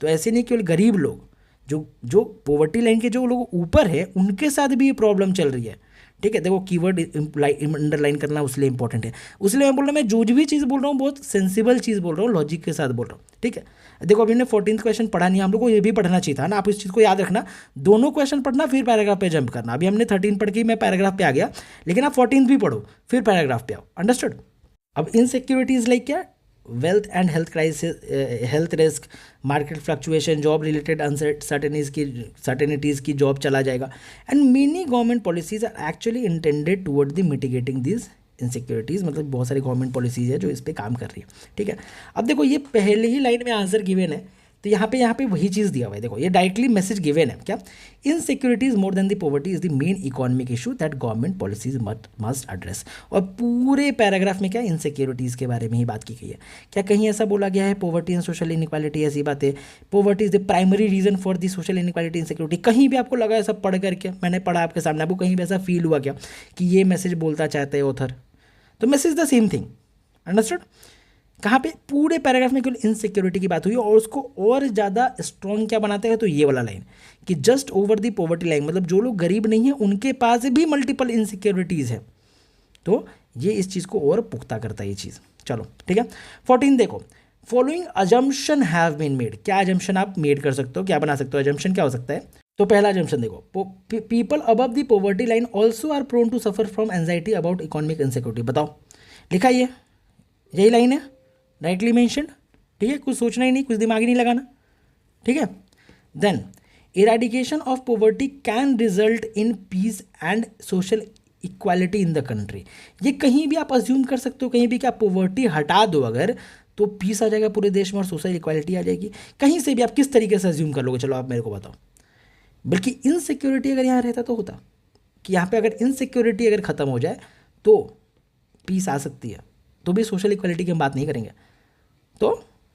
तो ऐसे नहीं केवल गरीब लोग, जो पॉवर्टी लाइन के जो लोग ऊपर है, उनके साथ भी ये प्रॉब्लम चल रही है. ठीक है, देखो कीवर्ड अंडरलाइन करना उसलिए इंपॉर्टेंट है. उसलिए मैं बोल रहा हूँ, मैं जो भी चीज़ बोल रहा हूँ बहुत सेंसिबल चीज़ बोल रहा हूँ, लॉजिक के साथ बोल रहा हूँ. ठीक है, देखो अभी हमने 14th क्वेश्चन पढ़ा नहीं, हम लोग को ये भी पढ़ना चाहिए था ना. आप इस चीज़ को याद रखना, दोनों क्वेश्चन पढ़ना फिर पैराग्राफ पे जंप करना. अभी हमने 13 पढ़ के मैं पैराग्राफ पे आ गया, लेकिन आप 14th भी पढ़ो फिर पैराग्राफ पे आओ. अंडरस्टूड? अब इनसिक्योरिटीज लाइक क्या? Wealth and health crisis, health risk, market fluctuation, job related uncertainties की जॉब चला जाएगा. And many government policies are actually intended toward the mitigating this insecurities. मतलब बहुत सारी गवर्नमेंट पॉलिसीज है जो इस पर काम कर रही है. ठीक है, अब देखो ये पहले ही लाइन में आंसर गिवन है, तो यहाँ पे वही चीज़ दिया हुआ है, देखो ये डायरेक्टली मैसेज गिवन है क्या, insecurities more than the poverty is the main economic issue that government policies must address. और पूरे पैराग्राफ में क्या इनसिक्योरिटीज के बारे में ही बात की गई है। क्या कहीं ऐसा बोला गया है पॉवर्टी एंड सोशल इनइक्वालिटी, ऐसी बात है poverty is the primary reason for the social inequality insecurity? कहीं भी आपको लगा ऐसा पढ़ करके, मैंने पढ़ा आपके सामने, आपको कहीं भी ऐसा फील हुआ क्या कि ये मैसेज बोलता चाहते हैं ऑथर? तो message the same thing, understood. कहाँ पे पूरे पैराग्राफ में केवल इनसिक्योरिटी की बात हुई और उसको और ज़्यादा स्ट्रॉन्ग क्या बनाते हैं, तो ये वाला लाइन कि just over the poverty line, मतलब जो लोग गरीब नहीं है उनके पास भी मल्टीपल इनसिक्योरिटीज़ है। तो ये इस चीज़ को और पुख्ता करता है ये चीज़। चलो ठीक है। 14 देखो, following assumption have been made. क्या अजम्पशन आप मेड कर सकते हो, क्या बना सकते हो, अजम्पशन क्या हो सकता है? तो पहला अजम्पशन देखो, people above the poverty line also are prone to suffer from anxiety about economic insecurity. बताओ, लिखा ये यही लाइन है, डायरेक्टली मेंशन्ड, ठीक है, कुछ सोचना ही नहीं, कुछ दिमाग ही नहीं लगाना, ठीक है। Then eradication of poverty can result in peace and social equality in the country. ये कहीं भी आप अज्यूम कर सकते हो, कहीं भी कि आप पॉवर्टी हटा दो अगर, तो पीस आ जाएगा पूरे देश में और सोशल इक्वालिटी आ जाएगी। कहीं से भी आप किस तरीके से अज्यूम कर लोगे, चलो आप मेरे को बताओ। बल्कि इनसिक्योरिटी अगर यहाँ रहता तो होता कि यहाँ पे अगर इनसिक्योरिटी अगर ख़त्म हो जाए तो पीस आ सकती है, तो भी सोशल इक्वालिटी की हम बात नहीं करेंगे। तो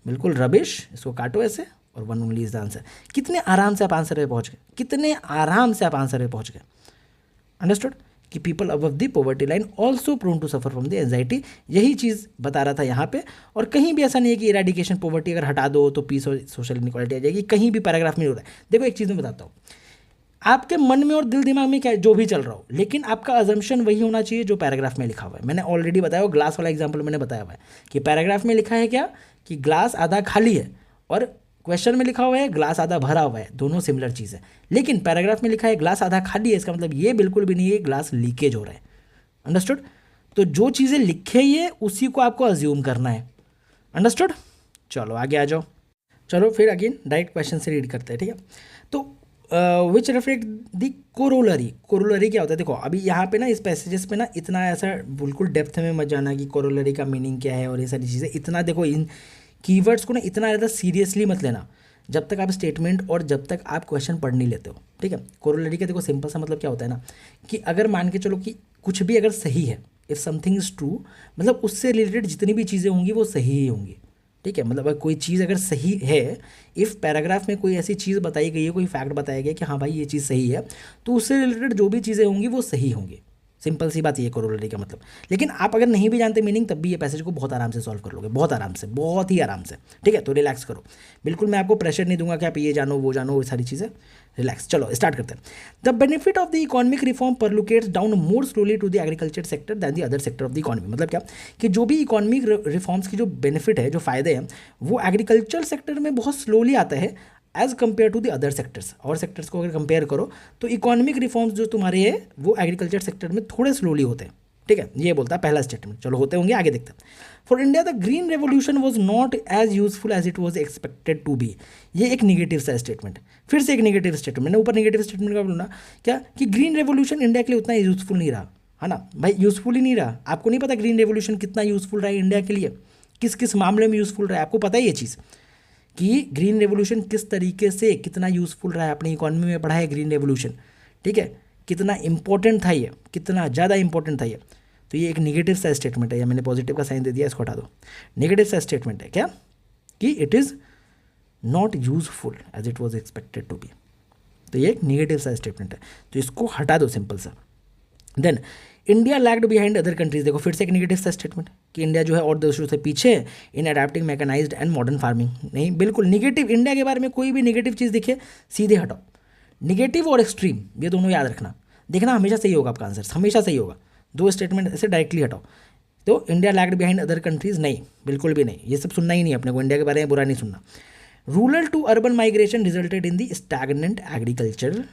बिल्कुल रबिश, इसको काटो ऐसे और one only is the answer. कितने आराम से आप आंसर पे पहुँच गए, कितने आराम से आप आंसर पे पहुँच गए, अंडरस्टूड। कि people above the poverty line also prone to suffer from the anxiety, यही चीज़ बता रहा था यहाँ पे। और कहीं भी ऐसा नहीं है कि इरेडिकेशन पॉवर्टी अगर हटा दो तो पीस और सोशल इनइक्वालिटी आ जाएगी, कहीं भी पैराग्राफ में नहीं हो रहा है। देखो एक चीज़ मैं बताता हूँ, आपके मन में और दिल दिमाग में क्या जो भी चल रहा हो, लेकिन आपका अजम्पशन वही होना चाहिए जो पैराग्राफ में लिखा हुआ है। मैंने ऑलरेडी बताया, ग्लास वाला एग्जांपल मैंने बताया हुआ है कि पैराग्राफ में लिखा है क्या कि ग्लास आधा खाली है, और क्वेश्चन में लिखा हुआ है ग्लास आधा भरा हुआ है, दोनों सिमिलर चीज़ है। लेकिन पैराग्राफ में लिखा है ग्लास आधा खाली है, इसका मतलब ये बिल्कुल भी नहीं है ग्लास लीकेज हो रहा है, अंडरस्टूड। तो जो चीज़ें लिखे ही है उसी को आपको अज्यूम करना है, अंडरस्टूड। चलो आगे आ जाओ। चलो फिर अगेन डायरेक्ट क्वेश्चन से रीड करते हैं, ठीक है। तो विच रिफ्लेक्ट द कोरोलरी। कोरोलरी क्या होता है, देखो अभी यहाँ पे ना इस पैसेजेस पे ना इतना ऐसा बिल्कुल डेप्थ में मत जाना कि कोरोलरी का मीनिंग क्या है और ये सारी चीज़ें, इतना देखो इन कीवर्ड्स को ना इतना ज़्यादा सीरियसली मत लेना जब तक आप स्टेटमेंट और जब तक आप क्वेश्चन पढ़ नहीं लेते हो, ठीक है। कोरोलरी का देखो सिंपल सा मतलब क्या होता है ना कि अगर मान के चलो कि कुछ भी अगर सही है, इफ़ समथिंग इज़ ट्रू, मतलब उससे रिलेटेड जितनी भी चीज़ें होंगी वो सही ही होंगी, ठीक है। मतलब कोई चीज़ अगर सही है, इफ़ पैराग्राफ में कोई ऐसी चीज़ बताई गई है, कोई फैक्ट बताया गया कि हाँ भाई ये चीज़ सही है, तो उससे रिलेटेड जो भी चीज़ें होंगी वो सही होंगी। सिंपल सी बात ये कोरोलरी का मतलब। लेकिन आप अगर नहीं भी जानते मीनिंग, तब भी ये पैसेज को बहुत आराम से सॉल्व कर लोगे, बहुत आराम से, बहुत ही आराम से, ठीक है। तो रिलैक्स करो, बिल्कुल मैं आपको प्रेशर नहीं दूंगा कि आप ये जानो वो जानो, वो सारी चीज़ें, रिलैक्स। चलो स्टार्ट करते हैं। The benefit of the economic reform percolates down more slowly to the agriculture sector than the other sector of the economy. मतलब क्या कि जो भी इकोनॉमिक रिफॉर्म्स की जो बेनिफिट है, जो फ़ायदे हैं, वो एग्रीकल्चर सेक्टर में बहुत स्लोली आता है as compare to the other sectors. और सेक्टर्स को अगर कंपेयर करो तो इकोनॉमिक रिफॉर्म्स जो तुम्हारे हैं वो एग्रीकल्चर सेक्टर में थोड़े स्लोली होते हैं, ठीक है। ये बोलता है पहला स्टेटमेंट। चलो होते होंगे, आगे देखते हैं। For India the green revolution was not as useful as it was expected to be. ये एक निगेटिव सा स्टेटमेंट, फिर से एक निगेटिव स्टेटमेंट। मैंने ऊपर निगेटिव स्टेटमेंट का बोलना क्या कि ग्रीन रेवोल्यूशन इंडिया के लिए उतना यूजफुल नहीं रहा, है ना भाई, यूजफुल ही नहीं रहा। आपको नहीं पता ग्रीन रेवोल्यूशन कितना यूजफुल रहा है इंडिया के लिए, किस किस मामले में यूजफुल रहा है, आपको पता है ये चीज़ कि ग्रीन रेवोल्यूशन किस तरीके से कितना यूज़फुल रहा है, अपनी इकोनॉमी में बढ़ा है ग्रीन रेवोल्यूशन, ठीक है। कितना इंपॉर्टेंट था ये, कितना ज़्यादा इंपॉर्टेंट था ये। तो ये एक निगेटिव सा स्टेटमेंट है, या मैंने पॉजिटिव का साइन दे दिया, इसको हटा दो। निगेटिव सा स्टेटमेंट है क्या कि it is not useful as it was expected to be. तो ये एक निगेटिव सा स्टेटमेंट है, तो इसको हटा दो सिंपल सा। Then India lagged behind other countries. देखो फिर से एक निगेटिव सा स्टेटमेंट कि इंडिया जो है और देशों से पीछे in adapting mechanised and modern farming. नहीं, बिल्कुल निगेटिव। इंडिया के बारे में कोई भी निगेटिव चीज़ दिखे सीधे हटाओ। निगेटिव और एक्सट्रीम ये दोनों याद रखना, देखना हमेशा सही होगा आपका आंसर, हमेशा सही होगा। दो स्टेटमेंट ऐसे डायरेक्टली हटाओ। तो India lagged behind other countries, नहीं बिल्कुल भी नहीं, ये सब सुनना ही नहीं अपने को, इंडिया के बारे में बुरा नहीं सुनना। Rural to urban migration resulted in the stagnant agriculture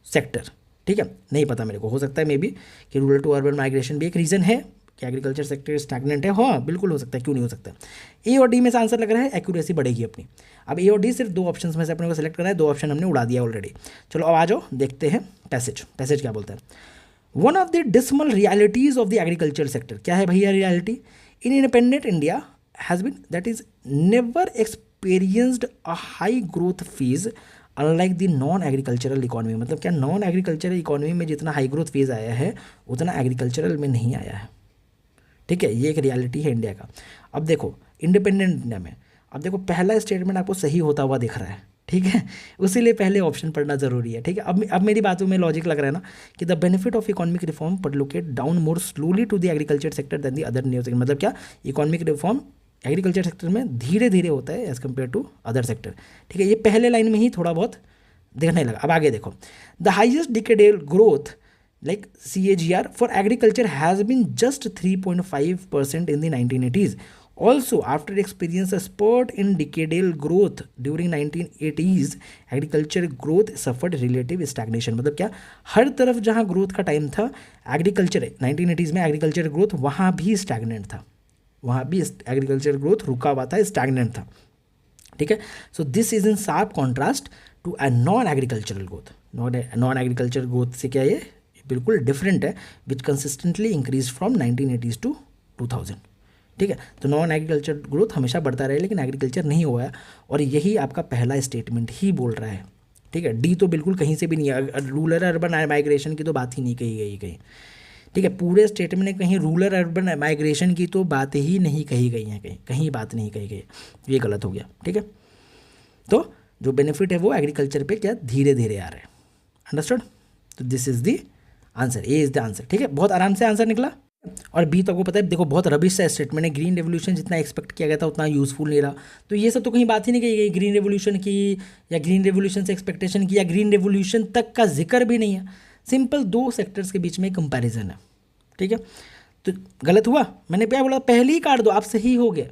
sector, ठीक है। नहीं पता मेरे को, हो सकता है मे बी कि रूरल टू अर्बन माइग्रेशन भी एक रीज़न है कि एग्रीकल्चर सेक्टर स्टैग्नेंट है। हाँ बिल्कुल हो सकता है, क्यों नहीं हो सकता। ए और डी में से आंसर लग रहा है, एक्यूरेसी बढ़ेगी अपनी। अब ए और डी सिर्फ दो ऑप्शन में से अपने को सेलेक्ट करना है, दो ऑप्शन हमने उड़ा दिया ऑलरेडी। चलो अब आ जाओ, देखते हैं पैसेज। पैसेज क्या बोलता है। One of the dismal realities of the agriculture sector. क्या है भैया reality? In independent India has been that is never experienced a high growth phase unlike the non agricultural economy. मतलब क्या नॉन एग्रीकल्चरल इकोनॉमी में जितना high growth phase आया है उतना एग्रीकल्चरल में नहीं आया है। ठीक है, ये एक रियलिटी है इंडिया का। अब देखो इंडिपेंडेंट इंडिया में, अब देखो पहला स्टेटमेंट आपको सही होता हुआ दिख रहा है, ठीक है, उसीलिए पहले ऑप्शन पढ़ना जरूरी है। ठीक है, अब मेरी बातों में लॉजिक लग रहा है ना कि the benefit of economic reform percolate down more slowly to the agriculture sector than the other new sector. मतलब क्या, इकोनॉमिक रिफॉर्म एग्रीकल्चर सेक्टर में धीरे धीरे होता है as compare to other sector. ठीक है, ये पहले लाइन में ही थोड़ा बहुत देखने लगा। अब आगे देखो, the highest decadal growth like CAGR for agriculture has been just 3.5% in the 1980s. Also, after experiencing a spurt in decadal growth during 1980s, agriculture growth suffered relative stagnation. मतलब क्या, हर तरफ जहाँ ग्रोथ का टाइम था agriculture 1980s में agriculture growth वहाँ भी stagnant था, वहाँ भी एग्रीकल्चर ग्रोथ रुका हुआ था, स्टैगनेंट था। ठीक है, so this is in sharp contrast to a non agricultural growth. Non agriculture growth से क्या ये बिल्कुल डिफरेंट है, which consistently increase from 1980s to 2000। ठीक है, तो नॉन एग्रीकल्चर ग्रोथ हमेशा बढ़ता रहे लेकिन एग्रीकल्चर नहीं हुआ है, और यही आपका पहला स्टेटमेंट ही बोल रहा है। ठीक है, डी तो बिल्कुल कहीं से भी नहीं है, रूरल अर्बन माइग्रेशन की तो बात ही नहीं कही गई कहीं। ठीक है, पूरे स्टेटमेंट में कहीं रूरल अर्बन माइग्रेशन की तो बात ही नहीं कही गई है, कहीं बात नहीं कही गई, ये गलत हो गया। ठीक है, तो जो बेनिफिट है वो एग्रीकल्चर पे क्या धीरे धीरे आ रहे हैं। अंडरस्टूड? तो this is the answer, A is the answer. ठीक है, बहुत आराम से आंसर निकला। और बी तो आपको पता है, देखो बहुत रबिश सा स्टेटमेंट है, ग्रीन रेवोल्यूशन जितना एक्सपेक्ट किया गया था उतना यूजफुल नहीं रहा। तो ये सब तो कहीं बात ही नहीं कही गई ग्रीन रेवोल्यूशन की, या ग्रीन रेवोल्यूशन से एक्सपेक्टेशन की, या ग्रीन रेवोल्यूशन तक का जिक्र भी नहीं है। सिंपल दो सेक्टर्स के बीच में कंपैरिजन है। ठीक है, तो गलत हुआ, मैंने क्या बोला, पहले ही काट दो, आप सही हो गए।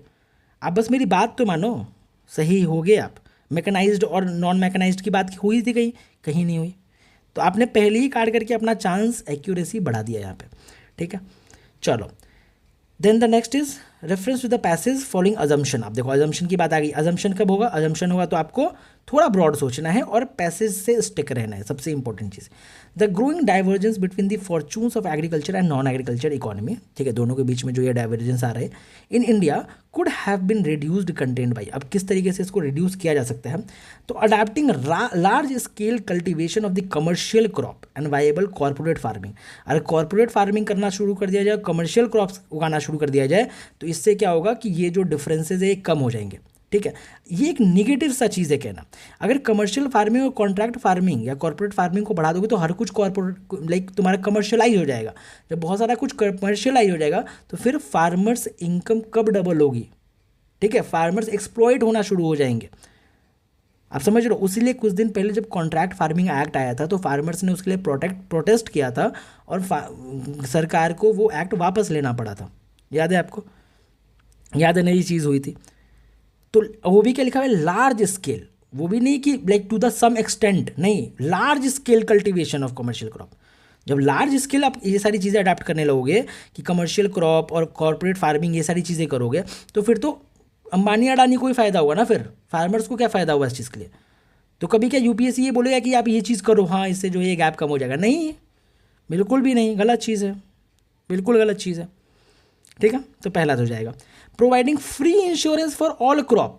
आप बस मेरी बात तो मानो, सही हो गए आप। मैकेनाइज्ड और नॉन मैकेनाइज्ड की बात हुई थी कहीं नहीं हुई, तो आपने पहले ही काट करके अपना चांस एक्यूरेसी बढ़ा दिया यहाँ पे। ठीक है, चलो then the next is reference to the passage following assumption. आप देखो अजम्पशन की बात आ गई, अजम्पशन कब होगा, अजम्पशन होगा तो आपको थोड़ा ब्रॉड सोचना है और पैसेज से स्टिक रहना है, सबसे important cheese. The growing divergence between the fortunes of agriculture and non agriculture economy. ठीक है, दोनों के बीच में जो ये डाइवर्जेंस आ रहे हैं in India could have been reduced content by. अब किस तरीके से इसको रिड्यूस किया जा सकता है, तो adapting large scale cultivation of the commercial crop and viable corporate farming. अगर कॉर्पोरेट फार्मिंग करना शुरू कर दिया जाए, कमर्शियल क्रॉप्स उगाना शुरू कर दिया जाए, तो इससे क्या होगा कि ये जो डिफरेंसेज है ये कम हो जाएंगे। ठीक है, ये एक निगेटिव सा चीज़ है कहना। अगर कमर्शियल फार्मिंग और कॉन्ट्रैक्ट फार्मिंग या कॉर्पोरेट फार्मिंग को बढ़ा दोगे तो हर कुछ कॉर्पोरेट लाइक तुम्हारा कमर्शियलाइज हो जाएगा। जब बहुत सारा कुछ कमर्शियलाइज हो जाएगा तो फिर फार्मर्स इनकम कब डबल होगी। ठीक है, फार्मर्स एक्सप्लॉइट होना शुरू हो जाएंगे। आप समझ रहे हो, उसीलिए कुछ दिन पहले जब कॉन्ट्रैक्ट फार्मिंग एक्ट आया था तो फार्मर्स ने उसके लिए प्रोटेस्ट किया था और सरकार को वो एक्ट वापस लेना पड़ा था। याद है आपको, याद है, नई चीज़ हुई थी। तो वो भी क्या लिखा हुआ है, लार्ज स्केल, वो भी नहीं कि like to the some extent, नहीं, large scale cultivation of commercial crop. जब लार्ज स्केल आप ये सारी चीज़ें अडाप्ट करने लगोगे कि कमर्शियल क्रॉप और कॉर्पोरेट फार्मिंग ये सारी चीज़ें करोगे तो फिर तो अंबानी अडानी को ही फ़ायदा होगा ना, फिर फार्मर्स को क्या फ़ायदा होगा इस चीज़ के लिए। तो कभी क्या यूपीएससी ये बोलेगा कि आप ये चीज़ करो, हाँ इससे जो ये गैप कम हो जाएगा, नहीं, बिल्कुल भी नहीं, गलत चीज़ है, बिल्कुल गलत चीज़ है। ठीक है, तो पहला तो जाएगा providing free insurance for all crop.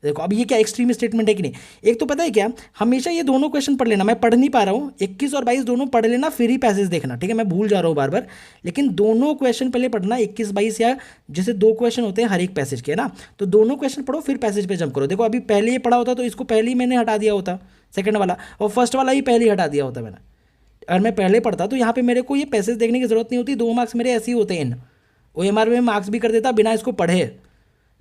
देखो अब ये क्या एक्सट्रीम स्टेटमेंट है कि नहीं। एक तो पता है क्या, हमेशा ये दोनों क्वेश्चन पढ़ लेना, मैं पढ़ नहीं पा रहा हूँ, 21 और 22 दोनों पढ़ लेना, फिर ही पैसेज देखना। ठीक है, मैं भूल जा रहा हूँ बार बार, लेकिन दोनों क्वेश्चन पहले पढ़ना, 21-22 या जैसे 2 क्वेश्चन होते हैं हर एक पैसेज के ना, तो दोनों क्वेश्चन पढ़ो फिर पैसेज पे जंप करो। देखो अभी पहले ये पढ़ा होता तो इसको पहले ही मैंने हटा दिया होता, सेकंड वाला, और फर्स्ट वाला ही पहले ही हटा दिया होता मैंने। अगर मैं पहले पढ़ता तो यहाँ पे मेरे को ये पैसेज देखने की जरूरत नहीं होती, 2 मार्क्स मेरे ऐसे ही होते हैं। OMR में मार्क्स भी कर देता बिना इसको पढ़े।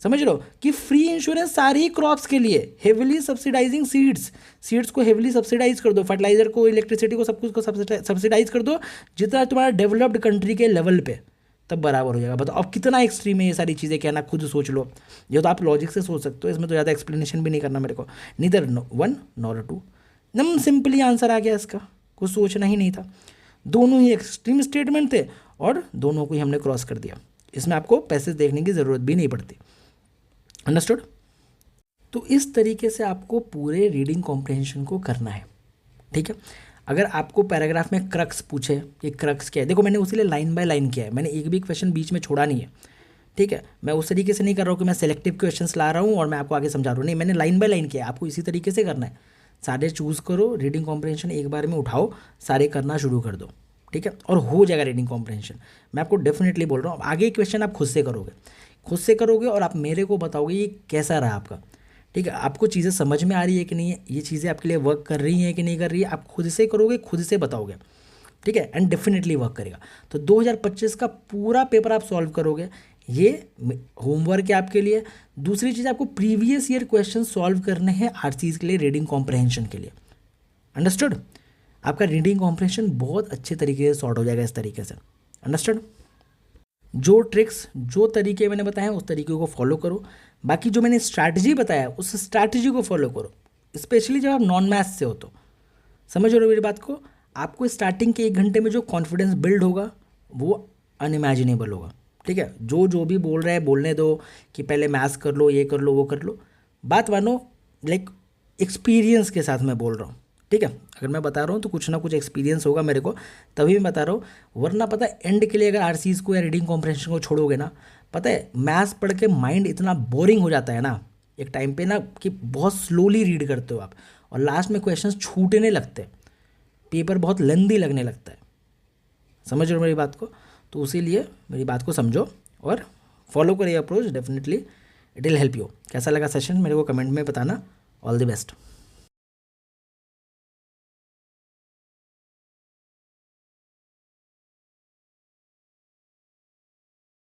समझ लो कि फ्री इंश्योरेंस सारी क्रॉप्स के लिए, हेविली सब्सिडाइजिंग सीड्स को हेविली सब्सिडाइज कर दो, फर्टिलाइजर को, इलेक्ट्रिसिटी को, सब कुछ को सब्सिडाइज कर दो जितना तुम्हारा डेवलप्ड कंट्री के लेवल पे, तब बराबर हो जाएगा। बताओ अब कितना एक्सट्रीम है ये सारी चीज़ें कहना, खुद सोच लो। ये तो आप लॉजिक से सोच सकते हो, इसमें तो ज़्यादा एक्सप्लेनेशन भी नहीं करना मेरे को, नीदर 1 नॉर 2, एकदम सिंपली आंसर आ गया इसका, कुछ सोचना ही नहीं था। दोनों ही एक्सट्रीम स्टेटमेंट थे और दोनों को ही हमने क्रॉस कर दिया, इसमें आपको पैसेज देखने की ज़रूरत भी नहीं पड़ती। अंडरस्टूड? तो इस तरीके से आपको पूरे रीडिंग कॉम्प्रिहेंशन को करना है। ठीक है, अगर आपको पैराग्राफ में क्रक्स पूछे, ये क्रक्स क्या है, देखो मैंने उसी लिए लाइन बाय लाइन किया है, मैंने एक भी क्वेश्चन बीच में छोड़ा नहीं है। ठीक है, मैं उस तरीके से नहीं कर रहा हूँ कि मैं सेलेक्टिव क्वेश्चंस ला रहा हूँ और मैं आपको आगे समझा रहा हूँ, नहीं, मैंने लाइन बाय लाइन किया, आपको इसी तरीके से करना है। सारे चूज़ करो, रीडिंग कॉम्प्रहेंशन एक बार में उठाओ, सारे करना शुरू कर दो, ठीक है, और हो जाएगा रीडिंग कॉम्प्रहेंशन। मैं आपको डेफिनेटली बोल रहा हूँ, आगे क्वेश्चन आप खुद से करोगे और आप मेरे को बताओगे ये कैसा रहा आपका, ठीक है, आपको चीज़ें समझ में आ रही है कि नहीं है, ये चीज़ें आपके लिए वर्क कर रही हैं कि नहीं कर रही है, आप खुद से करोगे, खुद से बताओगे, ठीक है, एंड डेफिनेटली वर्क करेगा। तो 2025 का पूरा पेपर आप सॉल्व करोगे, ये होमवर्क है आपके लिए। दूसरी चीज़, आपको प्रीवियस ईयर क्वेश्चन सॉल्व करने हैं आरसीज के लिए, रीडिंग कॉम्प्रहेंशन के लिए। अंडरस्टूड? आपका रीडिंग कॉम्प्रहेंशन बहुत अच्छे तरीके से सॉर्ट हो जाएगा इस तरीके से। अंडरस्टूड? जो ट्रिक्स, जो तरीके मैंने बताए हैं उस तरीके को फॉलो करो, बाकी जो मैंने स्ट्रैटेजी बताया उस स्ट्रैटेजी को फॉलो करो, स्पेशली जब आप नॉन मैथ्स से हो तो। समझ रहे हो मेरी बात को? आपको स्टार्टिंग के 1 घंटे में जो कॉन्फिडेंस बिल्ड होगा वो अनइमेजिनेबल होगा, ठीक है। जो भी बोल रहा है बोलने दो कि पहले मैथ्स कर लो, ये कर लो, वो कर लो, बात मानो, लाइक एक्सपीरियंस के साथ मैं बोल रहा हूँ, ठीक है। अगर मैं बता रहा हूँ तो कुछ ना कुछ एक्सपीरियंस होगा मेरे को, तभी मैं बता रहा हूँ, वरना पता है एंड के लिए अगर आरसीज को या रीडिंग कॉम्प्रहेंशन को छोड़ोगे ना, पता है मैथ्स पढ़ के माइंड इतना बोरिंग हो जाता है ना एक टाइम पे ना, कि बहुत स्लोली रीड करते हो आप और लास्ट में क्वेश्चंस छूटने लगते हैं, पेपर बहुत लेंदी लगने लगता है। समझ रहे हो मेरी बात को? तो उसी लिए मेरी बात को समझो और फॉलो करो ये approach, definitely it will help you. कैसा लगा सेशन मेरे को कमेंट में बताना। All the best.